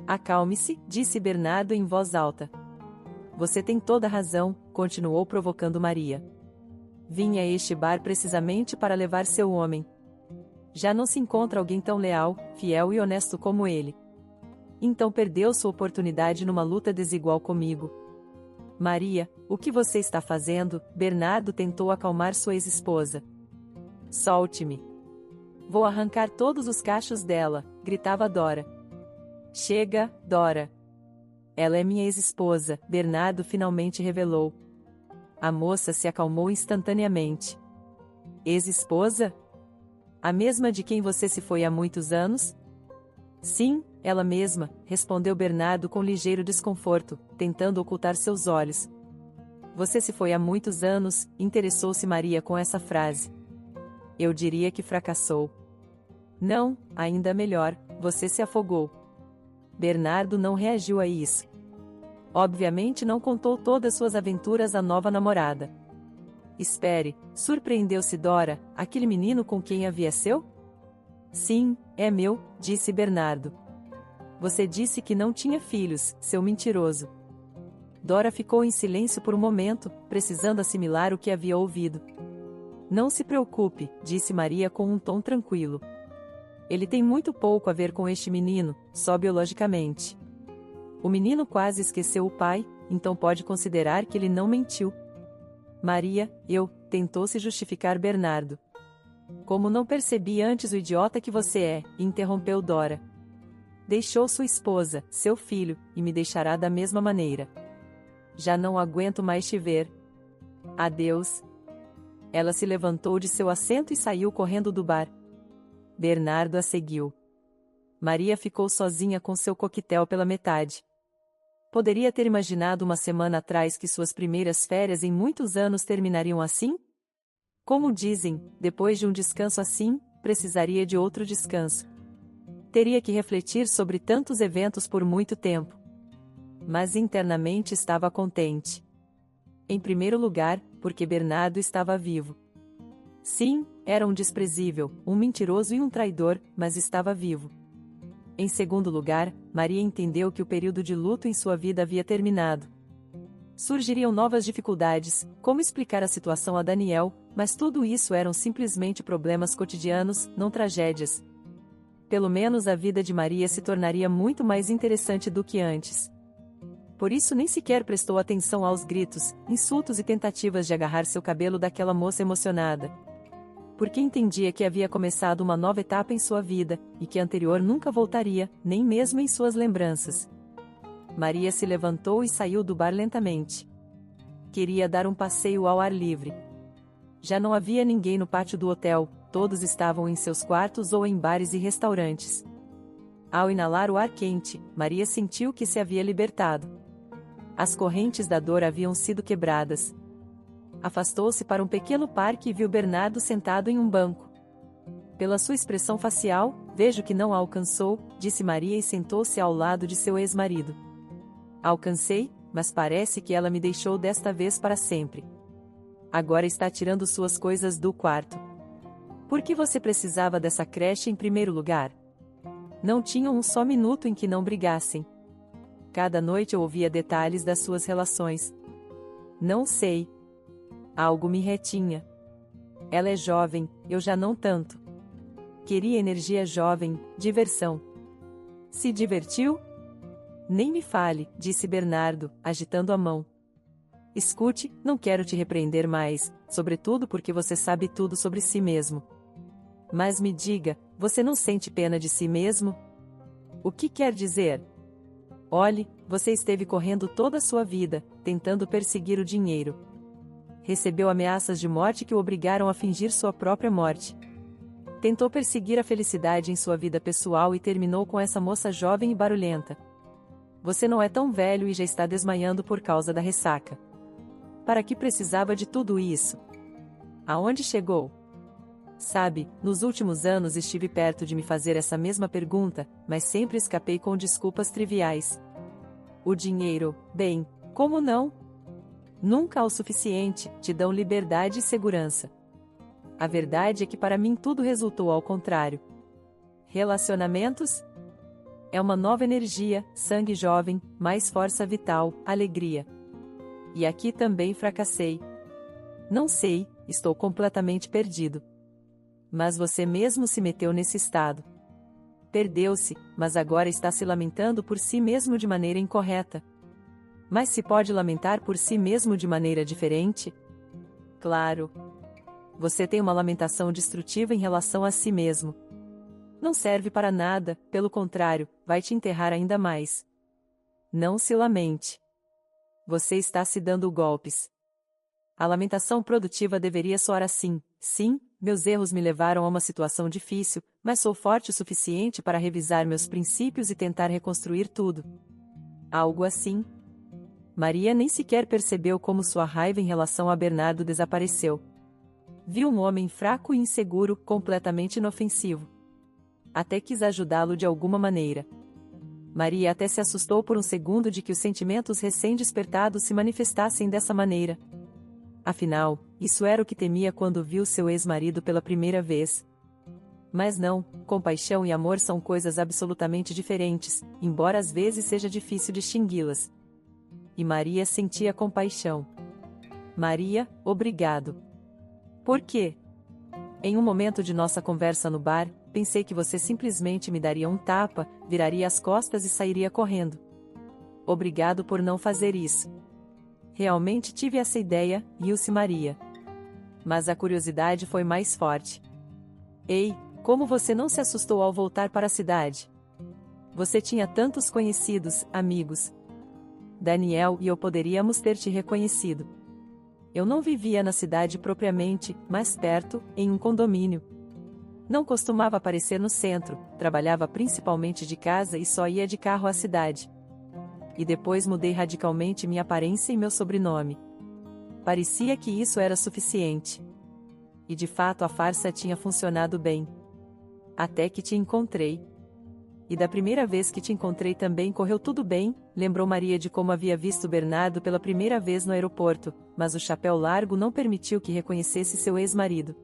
Acalme-se, disse Bernardo em voz alta. Você tem toda a razão, continuou provocando Maria. Vim a este bar precisamente para levar seu homem. Já não se encontra alguém tão leal, fiel e honesto como ele. Então perdeu sua oportunidade numa luta desigual comigo. Maria, o que você está fazendo? Bernardo tentou acalmar sua ex-esposa. Solte-me. Vou arrancar todos os cachos dela, gritava Dora. Chega, Dora. Ela é minha ex-esposa, Bernardo finalmente revelou. A moça se acalmou instantaneamente. Ex-esposa? A mesma de quem você se foi há muitos anos? Sim, ela mesma, respondeu Bernardo com ligeiro desconforto, tentando ocultar seus olhos. Você se foi há muitos anos, interessou-se Maria com essa frase. Eu diria que fracassou. Não, ainda melhor, você se afogou. Bernardo não reagiu a isso. Obviamente não contou todas suas aventuras à nova namorada. Espere, surpreendeu-se Dora, aquele menino com quem havia seu? Sim, é meu, disse Bernardo. Você disse que não tinha filhos, seu mentiroso. Dora ficou em silêncio por um momento, precisando assimilar o que havia ouvido. Não se preocupe, disse Maria com um tom tranquilo. Ele tem muito pouco a ver com este menino, só biologicamente. O menino quase esqueceu o pai, então pode considerar que ele não mentiu. Maria, tentou se justificar Bernardo. Como não percebi antes o idiota que você é, interrompeu Dora. Deixou sua esposa, seu filho, e me deixará da mesma maneira. Já não aguento mais te ver. Adeus. Ela se levantou de seu assento e saiu correndo do bar. Bernardo a seguiu. Maria ficou sozinha com seu coquetel pela metade. Poderia ter imaginado uma semana atrás que suas primeiras férias em muitos anos terminariam assim? Como dizem, depois de um descanso assim, precisaria de outro descanso. Teria que refletir sobre tantos eventos por muito tempo. Mas internamente estava contente. Em primeiro lugar, porque Bernardo estava vivo. Sim, era um desprezível, um mentiroso e um traidor, mas estava vivo. Em segundo lugar, Maria entendeu que o período de luto em sua vida havia terminado. Surgiriam novas dificuldades, como explicar a situação a Daniel, mas tudo isso eram simplesmente problemas cotidianos, não tragédias. Pelo menos a vida de Maria se tornaria muito mais interessante do que antes. Por isso nem sequer prestou atenção aos gritos, insultos e tentativas de agarrar seu cabelo daquela moça emocionada. Porque entendia que havia começado uma nova etapa em sua vida, e que a anterior nunca voltaria, nem mesmo em suas lembranças. Maria se levantou e saiu do bar lentamente. Queria dar um passeio ao ar livre. Já não havia ninguém no pátio do hotel, todos estavam em seus quartos ou em bares e restaurantes. Ao inalar o ar quente, Maria sentiu que se havia libertado. As correntes da dor haviam sido quebradas. Afastou-se para um pequeno parque e viu Bernardo sentado em um banco. Pela sua expressão facial, vejo que não a alcançou, disse Maria e sentou-se ao lado de seu ex-marido. Alcancei, mas parece que ela me deixou desta vez para sempre. Agora está tirando suas coisas do quarto. Por que você precisava dessa creche em primeiro lugar? Não tinham um só minuto em que não brigassem. Cada noite eu ouvia detalhes das suas relações. Não sei. Algo me retinha. Ela é jovem, eu já não tanto. Queria energia jovem, diversão. Se divertiu? Nem me fale, disse Bernardo, agitando a mão. Escute, não quero te repreender mais, sobretudo porque você sabe tudo sobre si mesmo. Mas me diga, você não sente pena de si mesmo? O que quer dizer? Olhe, você esteve correndo toda a sua vida, tentando perseguir o dinheiro. Recebeu ameaças de morte que o obrigaram a fingir sua própria morte. Tentou perseguir a felicidade em sua vida pessoal e terminou com essa moça jovem e barulhenta. Você não é tão velho e já está desmaiando por causa da ressaca. Para que precisava de tudo isso? Aonde chegou? Sabe, nos últimos anos estive perto de me fazer essa mesma pergunta, mas sempre escapei com desculpas triviais. O dinheiro, bem, como não? Nunca o suficiente, te dão liberdade e segurança. A verdade é que para mim tudo resultou ao contrário. Relacionamentos? É uma nova energia, sangue jovem, mais força vital, alegria. E aqui também fracassei. Não sei, estou completamente perdido. Mas você mesmo se meteu nesse estado. Perdeu-se, mas agora está se lamentando por si mesmo de maneira incorreta. Mas se pode lamentar por si mesmo de maneira diferente? Claro. Você tem uma lamentação destrutiva em relação a si mesmo. Não serve para nada, pelo contrário, vai te enterrar ainda mais. Não se lamente. Você está se dando golpes. A lamentação produtiva deveria soar assim: sim, meus erros me levaram a uma situação difícil, mas sou forte o suficiente para revisar meus princípios e tentar reconstruir tudo. Algo assim. Maria nem sequer percebeu como sua raiva em relação a Bernardo desapareceu. Viu um homem fraco e inseguro, completamente inofensivo. Até quis ajudá-lo de alguma maneira. Maria até se assustou por um segundo de que os sentimentos recém-despertados se manifestassem dessa maneira. Afinal, isso era o que temia quando viu seu ex-marido pela primeira vez. Mas não, compaixão e amor são coisas absolutamente diferentes, embora às vezes seja difícil distingui-las. E Maria sentia compaixão. Maria, obrigado. Por quê? Em um momento de nossa conversa no bar, pensei que você simplesmente me daria um tapa, viraria as costas e sairia correndo. Obrigado por não fazer isso. Realmente tive essa ideia, riu-se Maria. Mas a curiosidade foi mais forte. Ei, como você não se assustou ao voltar para a cidade? Você tinha tantos conhecidos, amigos. Daniel e eu poderíamos ter te reconhecido. Eu não vivia na cidade propriamente, mas perto, em um condomínio. Não costumava aparecer no centro, trabalhava principalmente de casa e só ia de carro à cidade. E depois mudei radicalmente minha aparência e meu sobrenome. Parecia que isso era suficiente. E de fato a farsa tinha funcionado bem. Até que te encontrei. E da primeira vez que te encontrei também correu tudo bem, lembrou Maria de como havia visto Bernardo pela primeira vez no aeroporto, mas o chapéu largo não permitiu que reconhecesse seu ex-marido.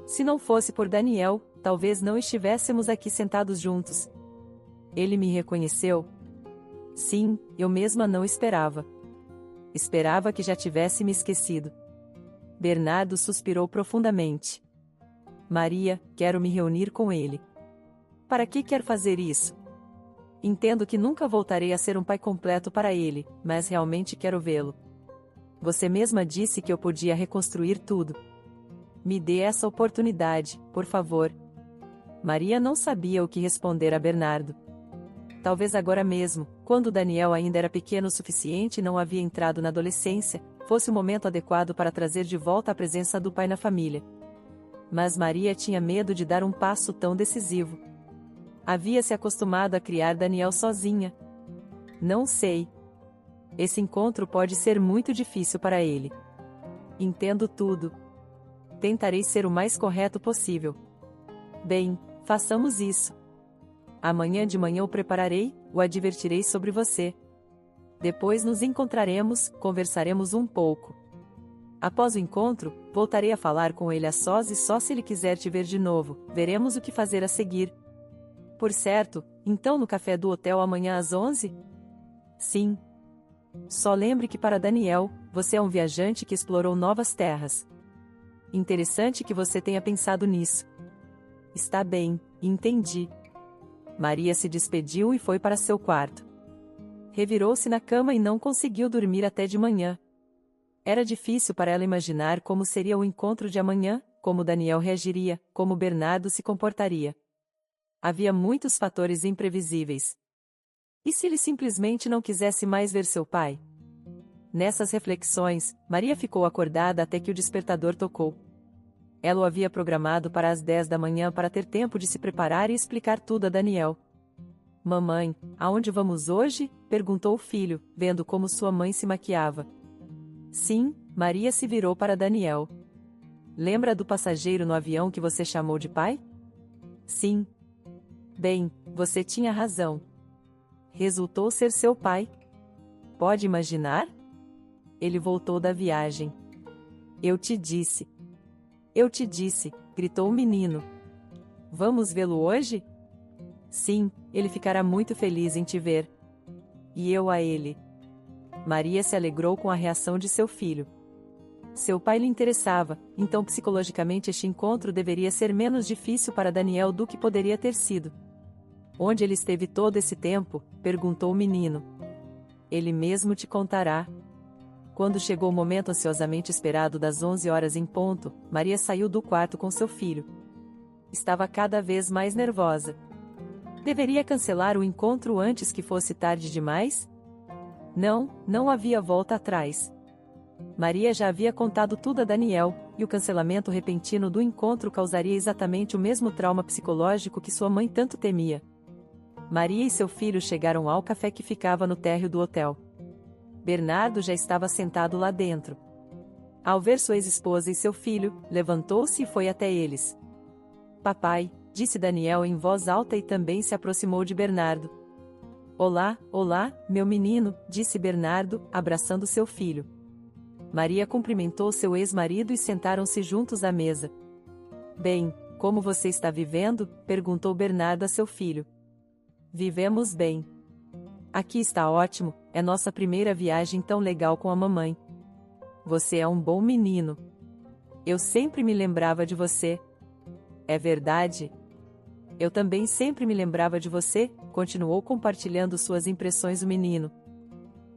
Se não fosse por Daniel, talvez não estivéssemos aqui sentados juntos. Ele me reconheceu? Sim, eu mesma não esperava. Esperava que já tivesse me esquecido. Bernardo suspirou profundamente. Maria, quero me reunir com ele. Para que quer fazer isso? Entendo que nunca voltarei a ser um pai completo para ele, mas realmente quero vê-lo. Você mesma disse que eu podia reconstruir tudo. Me dê essa oportunidade, por favor. Maria não sabia o que responder a Bernardo. Talvez agora mesmo, quando Daniel ainda era pequeno o suficiente e não havia entrado na adolescência, fosse o momento adequado para trazer de volta a presença do pai na família. Mas Maria tinha medo de dar um passo tão decisivo. Havia se acostumado a criar Daniel sozinha. Não sei. Esse encontro pode ser muito difícil para ele. Entendo tudo. Tentarei ser o mais correto possível. Bem, façamos isso. Amanhã de manhã o prepararei, o advertirei sobre você. Depois nos encontraremos, conversaremos um pouco. Após o encontro, voltarei a falar com ele a sós e só se ele quiser te ver de novo, veremos o que fazer a seguir. Por certo, então no café do hotel amanhã às 11? Sim. Só lembre que para Daniel, você é um viajante que explorou novas terras. Interessante que você tenha pensado nisso. Está bem, entendi. Maria se despediu e foi para seu quarto. Revirou-se na cama e não conseguiu dormir até de manhã. Era difícil para ela imaginar como seria o encontro de amanhã, como Daniel reagiria, como Bernardo se comportaria. Havia muitos fatores imprevisíveis. E se ele simplesmente não quisesse mais ver seu pai? Nessas reflexões, Maria ficou acordada até que o despertador tocou. Ela o havia programado para as 10 da manhã para ter tempo de se preparar e explicar tudo a Daniel. Mamãe, aonde vamos hoje? Perguntou o filho, vendo como sua mãe se maquiava. Sim, Maria se virou para Daniel. Lembra do passageiro no avião que você chamou de pai? Sim. Bem, você tinha razão. Resultou ser seu pai. Pode imaginar? Ele voltou da viagem. Eu te disse. Eu te disse, gritou o menino. Vamos vê-lo hoje? Sim, ele ficará muito feliz em te ver. E eu a ele. Maria se alegrou com a reação de seu filho. Seu pai lhe interessava, então psicologicamente este encontro deveria ser menos difícil para Daniel do que poderia ter sido. Onde ele esteve todo esse tempo? Perguntou o menino. Ele mesmo te contará. Quando chegou o momento ansiosamente esperado das 11 horas em ponto, Maria saiu do quarto com seu filho. Estava cada vez mais nervosa. Deveria cancelar o encontro antes que fosse tarde demais? Não havia volta atrás. Maria já havia contado tudo a Daniel, e o cancelamento repentino do encontro causaria exatamente o mesmo trauma psicológico que sua mãe tanto temia. Maria e seu filho chegaram ao café que ficava no térreo do hotel. Bernardo já estava sentado lá dentro. Ao ver sua ex-esposa e seu filho, levantou-se e foi até eles. Papai, disse Daniel em voz alta e também se aproximou de Bernardo. Olá, meu menino, disse Bernardo, abraçando seu filho. Maria cumprimentou seu ex-marido e sentaram-se juntos à mesa. Bem, como você está vivendo? Perguntou Bernardo a seu filho. Vivemos bem. Aqui está ótimo, é nossa primeira viagem tão legal com a mamãe. Você é um bom menino. Eu sempre me lembrava de você. É verdade? Eu também sempre me lembrava de você, continuou compartilhando suas impressões o menino.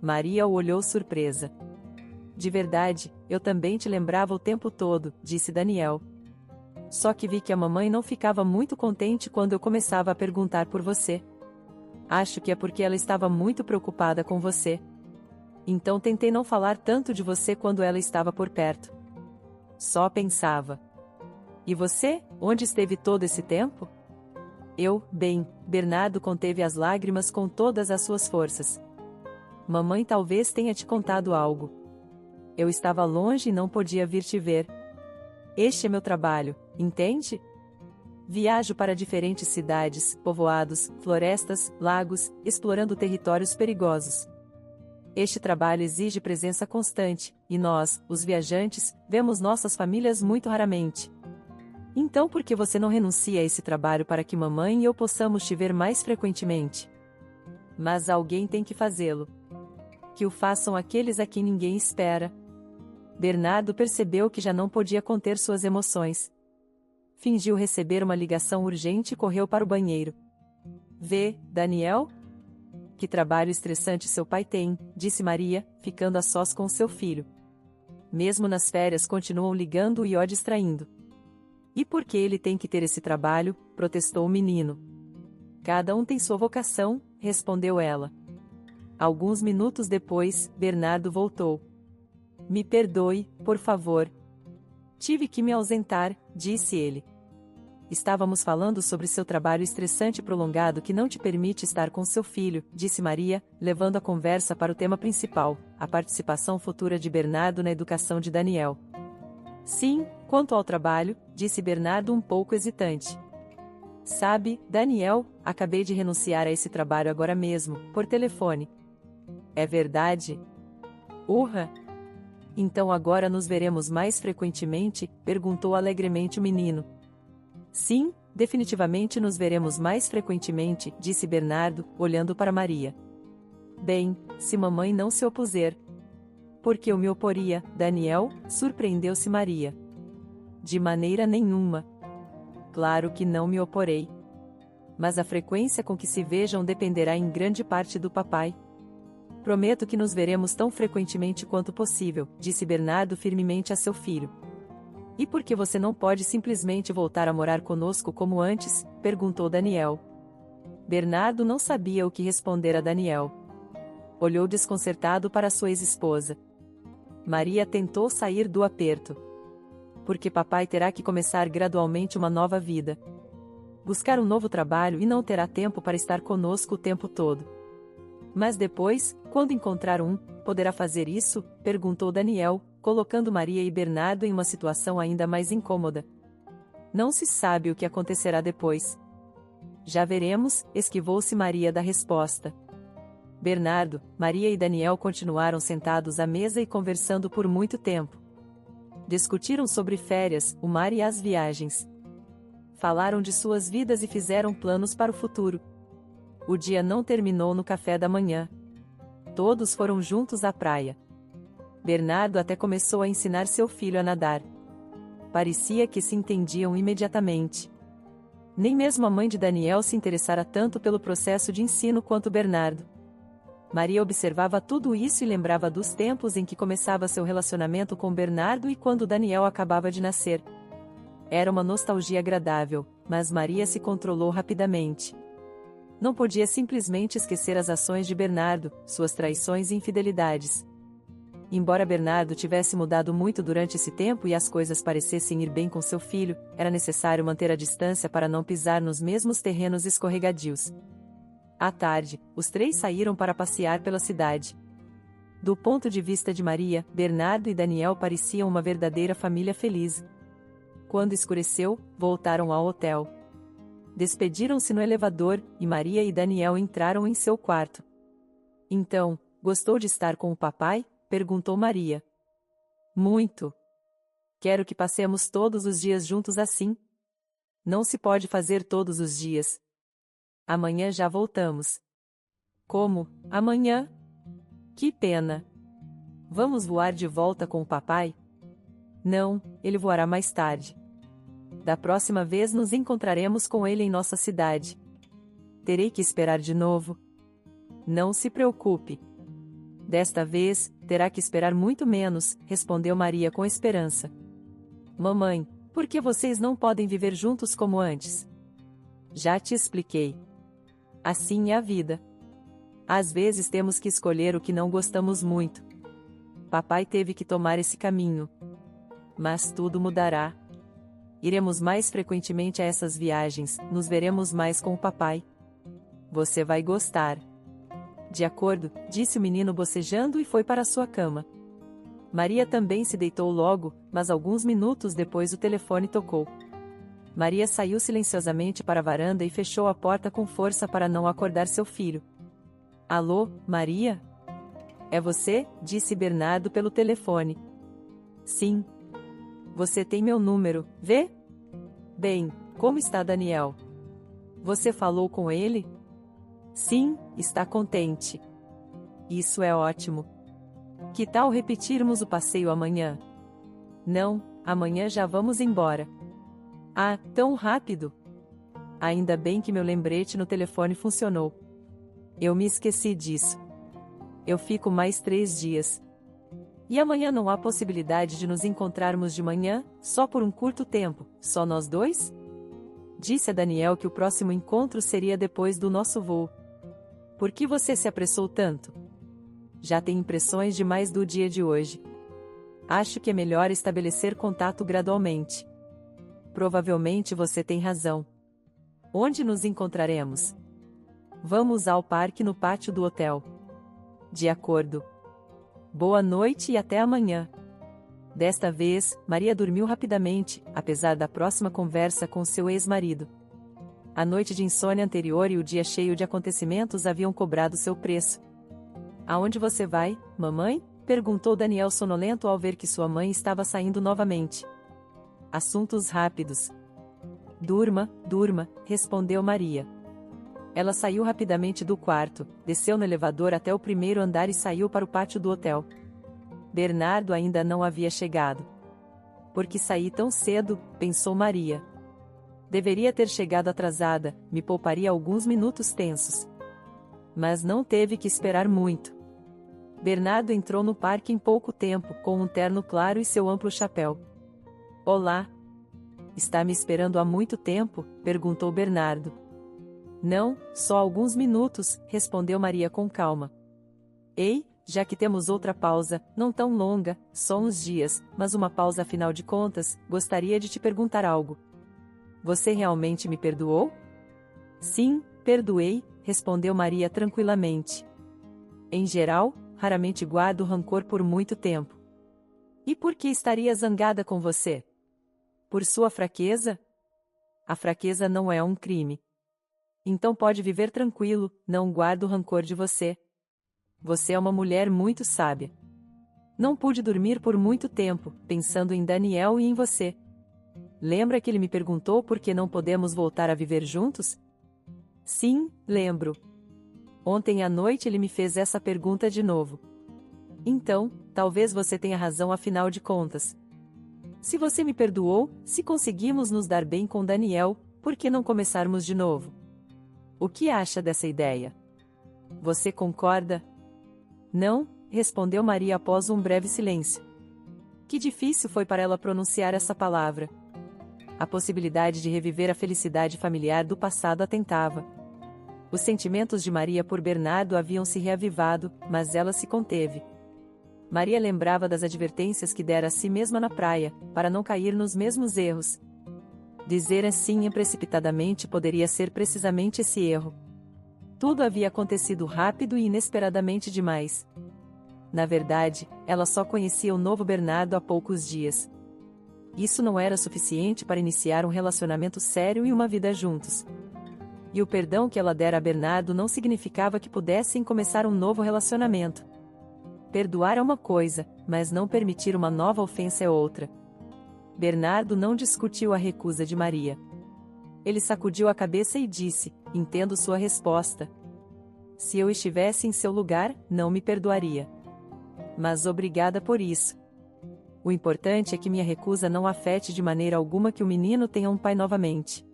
Maria o olhou surpresa. De verdade, eu também te lembrava o tempo todo, disse Daniel. Só que vi que a mamãe não ficava muito contente quando eu começava a perguntar por você. Acho que é porque ela estava muito preocupada com você. Então tentei não falar tanto de você quando ela estava por perto. Só pensava. E você, onde esteve todo esse tempo? Bem, Bernardo conteve as lágrimas com todas as suas forças. Mamãe talvez tenha te contado algo. Eu estava longe e não podia vir te ver. Este é meu trabalho, entende? Viajo para diferentes cidades, povoados, florestas, lagos, explorando territórios perigosos. Este trabalho exige presença constante, e nós, os viajantes, vemos nossas famílias muito raramente. Então por que você não renuncia a esse trabalho para que mamãe e eu possamos te ver mais frequentemente? Mas alguém tem que fazê-lo. Que o façam aqueles a quem ninguém espera. Bernardo percebeu que já não podia conter suas emoções. Fingiu receber uma ligação urgente e correu para o banheiro. Vê, Daniel? Que trabalho estressante seu pai tem, disse Maria, ficando a sós com seu filho. Mesmo nas férias continuam ligando e o distraindo. E por que ele tem que ter esse trabalho? Protestou o menino. Cada um tem sua vocação, respondeu ela. Alguns minutos depois, Bernardo voltou. Me perdoe, por favor. Tive que me ausentar, disse ele. Estávamos falando sobre seu trabalho estressante e prolongado que não te permite estar com seu filho, disse Maria, levando a conversa para o tema principal, a participação futura de Bernardo na educação de Daniel. Sim, quanto ao trabalho, disse Bernardo um pouco hesitante. Sabe, Daniel, acabei de renunciar a esse trabalho agora mesmo, por telefone. É verdade? Urra! Então agora nos veremos mais frequentemente? Perguntou alegremente o menino. Sim, definitivamente nos veremos mais frequentemente, disse Bernardo, olhando para Maria. Bem, se mamãe não se opuser. Por que eu me oporia, Daniel? Surpreendeu-se Maria. De maneira nenhuma. Claro que não me oporei. Mas a frequência com que se vejam dependerá em grande parte do papai. Prometo que nos veremos tão frequentemente quanto possível, disse Bernardo firmemente a seu filho. E por que você não pode simplesmente voltar a morar conosco como antes? Perguntou Daniel. Bernardo não sabia o que responder a Daniel. Olhou desconcertado para sua ex-esposa. Maria tentou sair do aperto. Porque papai terá que começar gradualmente uma nova vida. Buscar um novo trabalho e não terá tempo para estar conosco o tempo todo. Mas depois, quando encontrar um, poderá fazer isso? Perguntou Daniel, colocando Maria e Bernardo em uma situação ainda mais incômoda. Não se sabe o que acontecerá depois. Já veremos, esquivou-se Maria da resposta. Bernardo, Maria e Daniel continuaram sentados à mesa e conversando por muito tempo. Discutiram sobre férias, o mar e as viagens. Falaram de suas vidas e fizeram planos para o futuro. O dia não terminou no café da manhã. Todos foram juntos à praia. Bernardo até começou a ensinar seu filho a nadar. Parecia que se entendiam imediatamente. Nem mesmo a mãe de Daniel se interessara tanto pelo processo de ensino quanto Bernardo. Maria observava tudo isso e lembrava dos tempos em que começava seu relacionamento com Bernardo e quando Daniel acabava de nascer. Era uma nostalgia agradável, mas Maria se controlou rapidamente. Não podia simplesmente esquecer as ações de Bernardo, suas traições e infidelidades. Embora Bernardo tivesse mudado muito durante esse tempo e as coisas parecessem ir bem com seu filho, era necessário manter a distância para não pisar nos mesmos terrenos escorregadios. À tarde, os três saíram para passear pela cidade. Do ponto de vista de Maria, Bernardo e Daniel pareciam uma verdadeira família feliz. Quando escureceu, voltaram ao hotel. Despediram-se no elevador, e Maria e Daniel entraram em seu quarto. Então, gostou de estar com o papai? Perguntou Maria. Muito. Quero que passemos todos os dias juntos assim. Não se pode fazer todos os dias. Amanhã já voltamos. Como? Amanhã? Que pena. Vamos voar de volta com o papai? Não, ele voará mais tarde. Da próxima vez nos encontraremos com ele em nossa cidade. Terei que esperar de novo. Não se preocupe. Desta vez, terá que esperar muito menos, respondeu Maria com esperança. Mamãe, por que vocês não podem viver juntos como antes? Já te expliquei. Assim é a vida. Às vezes temos que escolher o que não gostamos muito. Papai teve que tomar esse caminho. Mas tudo mudará. Iremos mais frequentemente a essas viagens, nos veremos mais com o papai. Você vai gostar. De acordo, disse o menino bocejando e foi para sua cama. Maria também se deitou logo, mas alguns minutos depois o telefone tocou. Maria saiu silenciosamente para a varanda e fechou a porta com força para não acordar seu filho. Alô, Maria? É você? Disse Bernardo pelo telefone. Sim. Você tem meu número, vê? Bem, como está Daniel? Você falou com ele? Sim, está contente. Isso é ótimo. Que tal repetirmos o passeio amanhã? Não, amanhã já vamos embora. Ah, tão rápido? Ainda bem que meu lembrete no telefone funcionou. Eu me esqueci disso. Eu fico mais 3 dias. E amanhã não há possibilidade de nos encontrarmos de manhã, só por um curto tempo, só nós dois? Disse a Daniel que o próximo encontro seria depois do nosso voo. Por que você se apressou tanto? Já tem impressões demais do dia de hoje. Acho que é melhor estabelecer contato gradualmente. Provavelmente você tem razão. Onde nos encontraremos? Vamos ao parque no pátio do hotel. De acordo. Boa noite e até amanhã. Desta vez, Maria dormiu rapidamente, apesar da próxima conversa com seu ex-marido. A noite de insônia anterior e o dia cheio de acontecimentos haviam cobrado seu preço. Aonde você vai, mamãe? Perguntou Daniel sonolento ao ver que sua mãe estava saindo novamente. Assuntos rápidos. Durma, durma, respondeu Maria. Ela saiu rapidamente do quarto, desceu no elevador até o primeiro andar e saiu para o pátio do hotel. Bernardo ainda não havia chegado. Por que saí tão cedo? Pensou Maria. Deveria ter chegado atrasada, me pouparia alguns minutos tensos. Mas não teve que esperar muito. Bernardo entrou no parque em pouco tempo, com um terno claro e seu amplo chapéu. Olá. Está me esperando há muito tempo? Perguntou Bernardo. Não, só alguns minutos, respondeu Maria com calma. Ei, já que temos outra pausa, não tão longa, só uns dias, mas uma pausa afinal de contas, gostaria de te perguntar algo. Você realmente me perdoou? Sim, perdoei, respondeu Maria tranquilamente. Em geral, raramente guardo rancor por muito tempo. E por que estaria zangada com você? Por sua fraqueza? A fraqueza não é um crime. Então pode viver tranquilo, não guardo rancor de você. Você é uma mulher muito sábia. Não pude dormir por muito tempo, pensando em Daniel e em você. Lembra que ele me perguntou por que não podemos voltar a viver juntos? Sim, lembro. Ontem à noite ele me fez essa pergunta de novo. Então, talvez você tenha razão afinal de contas. Se você me perdoou, se conseguimos nos dar bem com Daniel, por que não começarmos de novo? O que acha dessa ideia? Você concorda? Não, respondeu Maria após um breve silêncio. Que difícil foi para ela pronunciar essa palavra. A possibilidade de reviver a felicidade familiar do passado a tentava. Os sentimentos de Maria por Bernardo haviam se reavivado, mas ela se conteve. Maria lembrava das advertências que dera a si mesma na praia, para não cair nos mesmos erros. Dizer assim precipitadamente poderia ser precisamente esse erro. Tudo havia acontecido rápido e inesperadamente demais. Na verdade, ela só conhecia o novo Bernardo há poucos dias. Isso não era suficiente para iniciar um relacionamento sério e uma vida juntos. E o perdão que ela dera a Bernardo não significava que pudessem começar um novo relacionamento. Perdoar é uma coisa, mas não permitir uma nova ofensa é outra. Bernardo não discutiu a recusa de Maria. Ele sacudiu a cabeça e disse: entendo sua resposta. Se eu estivesse em seu lugar, não me perdoaria. Mas obrigada por isso. O importante é que minha recusa não afete de maneira alguma que o menino tenha um pai novamente.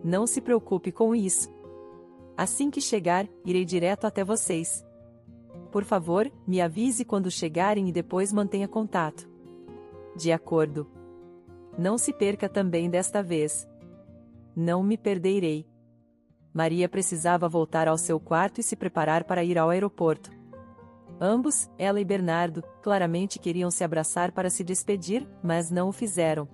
Não se preocupe com isso. Assim que chegar, irei direto até vocês. Por favor, me avise quando chegarem e depois mantenha contato. De acordo. Não se perca também desta vez. Não me perderei. Maria precisava voltar ao seu quarto e se preparar para ir ao aeroporto. Ambos, ela e Bernardo, claramente queriam se abraçar para se despedir, mas não o fizeram.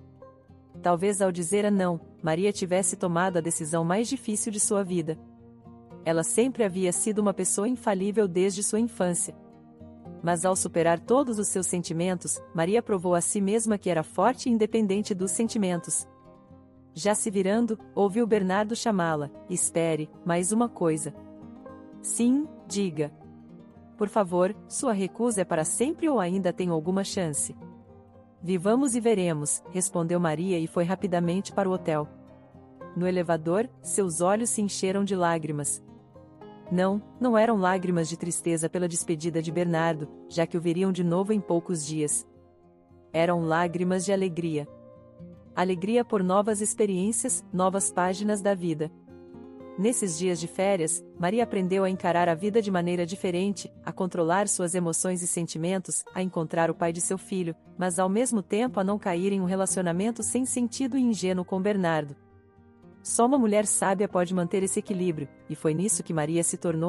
Talvez ao dizer a não, Maria tivesse tomado a decisão mais difícil de sua vida. Ela sempre havia sido uma pessoa infalível desde sua infância. Mas ao superar todos os seus sentimentos, Maria provou a si mesma que era forte e independente dos sentimentos. Já se virando, ouviu Bernardo chamá-la: espere, mais uma coisa. Sim, diga. Por favor, sua recusa é para sempre ou ainda tem alguma chance? Vivamos e veremos, respondeu Maria e foi rapidamente para o hotel. No elevador, seus olhos se encheram de lágrimas. Não eram lágrimas de tristeza pela despedida de Bernardo, já que o veriam de novo em poucos dias. Eram lágrimas de alegria. Alegria por novas experiências, novas páginas da vida. Nesses dias de férias, Maria aprendeu a encarar a vida de maneira diferente, a controlar suas emoções e sentimentos, a encontrar o pai de seu filho, mas ao mesmo tempo a não cair em um relacionamento sem sentido e ingênuo com Bernardo. Só uma mulher sábia pode manter esse equilíbrio, e foi nisso que Maria se tornou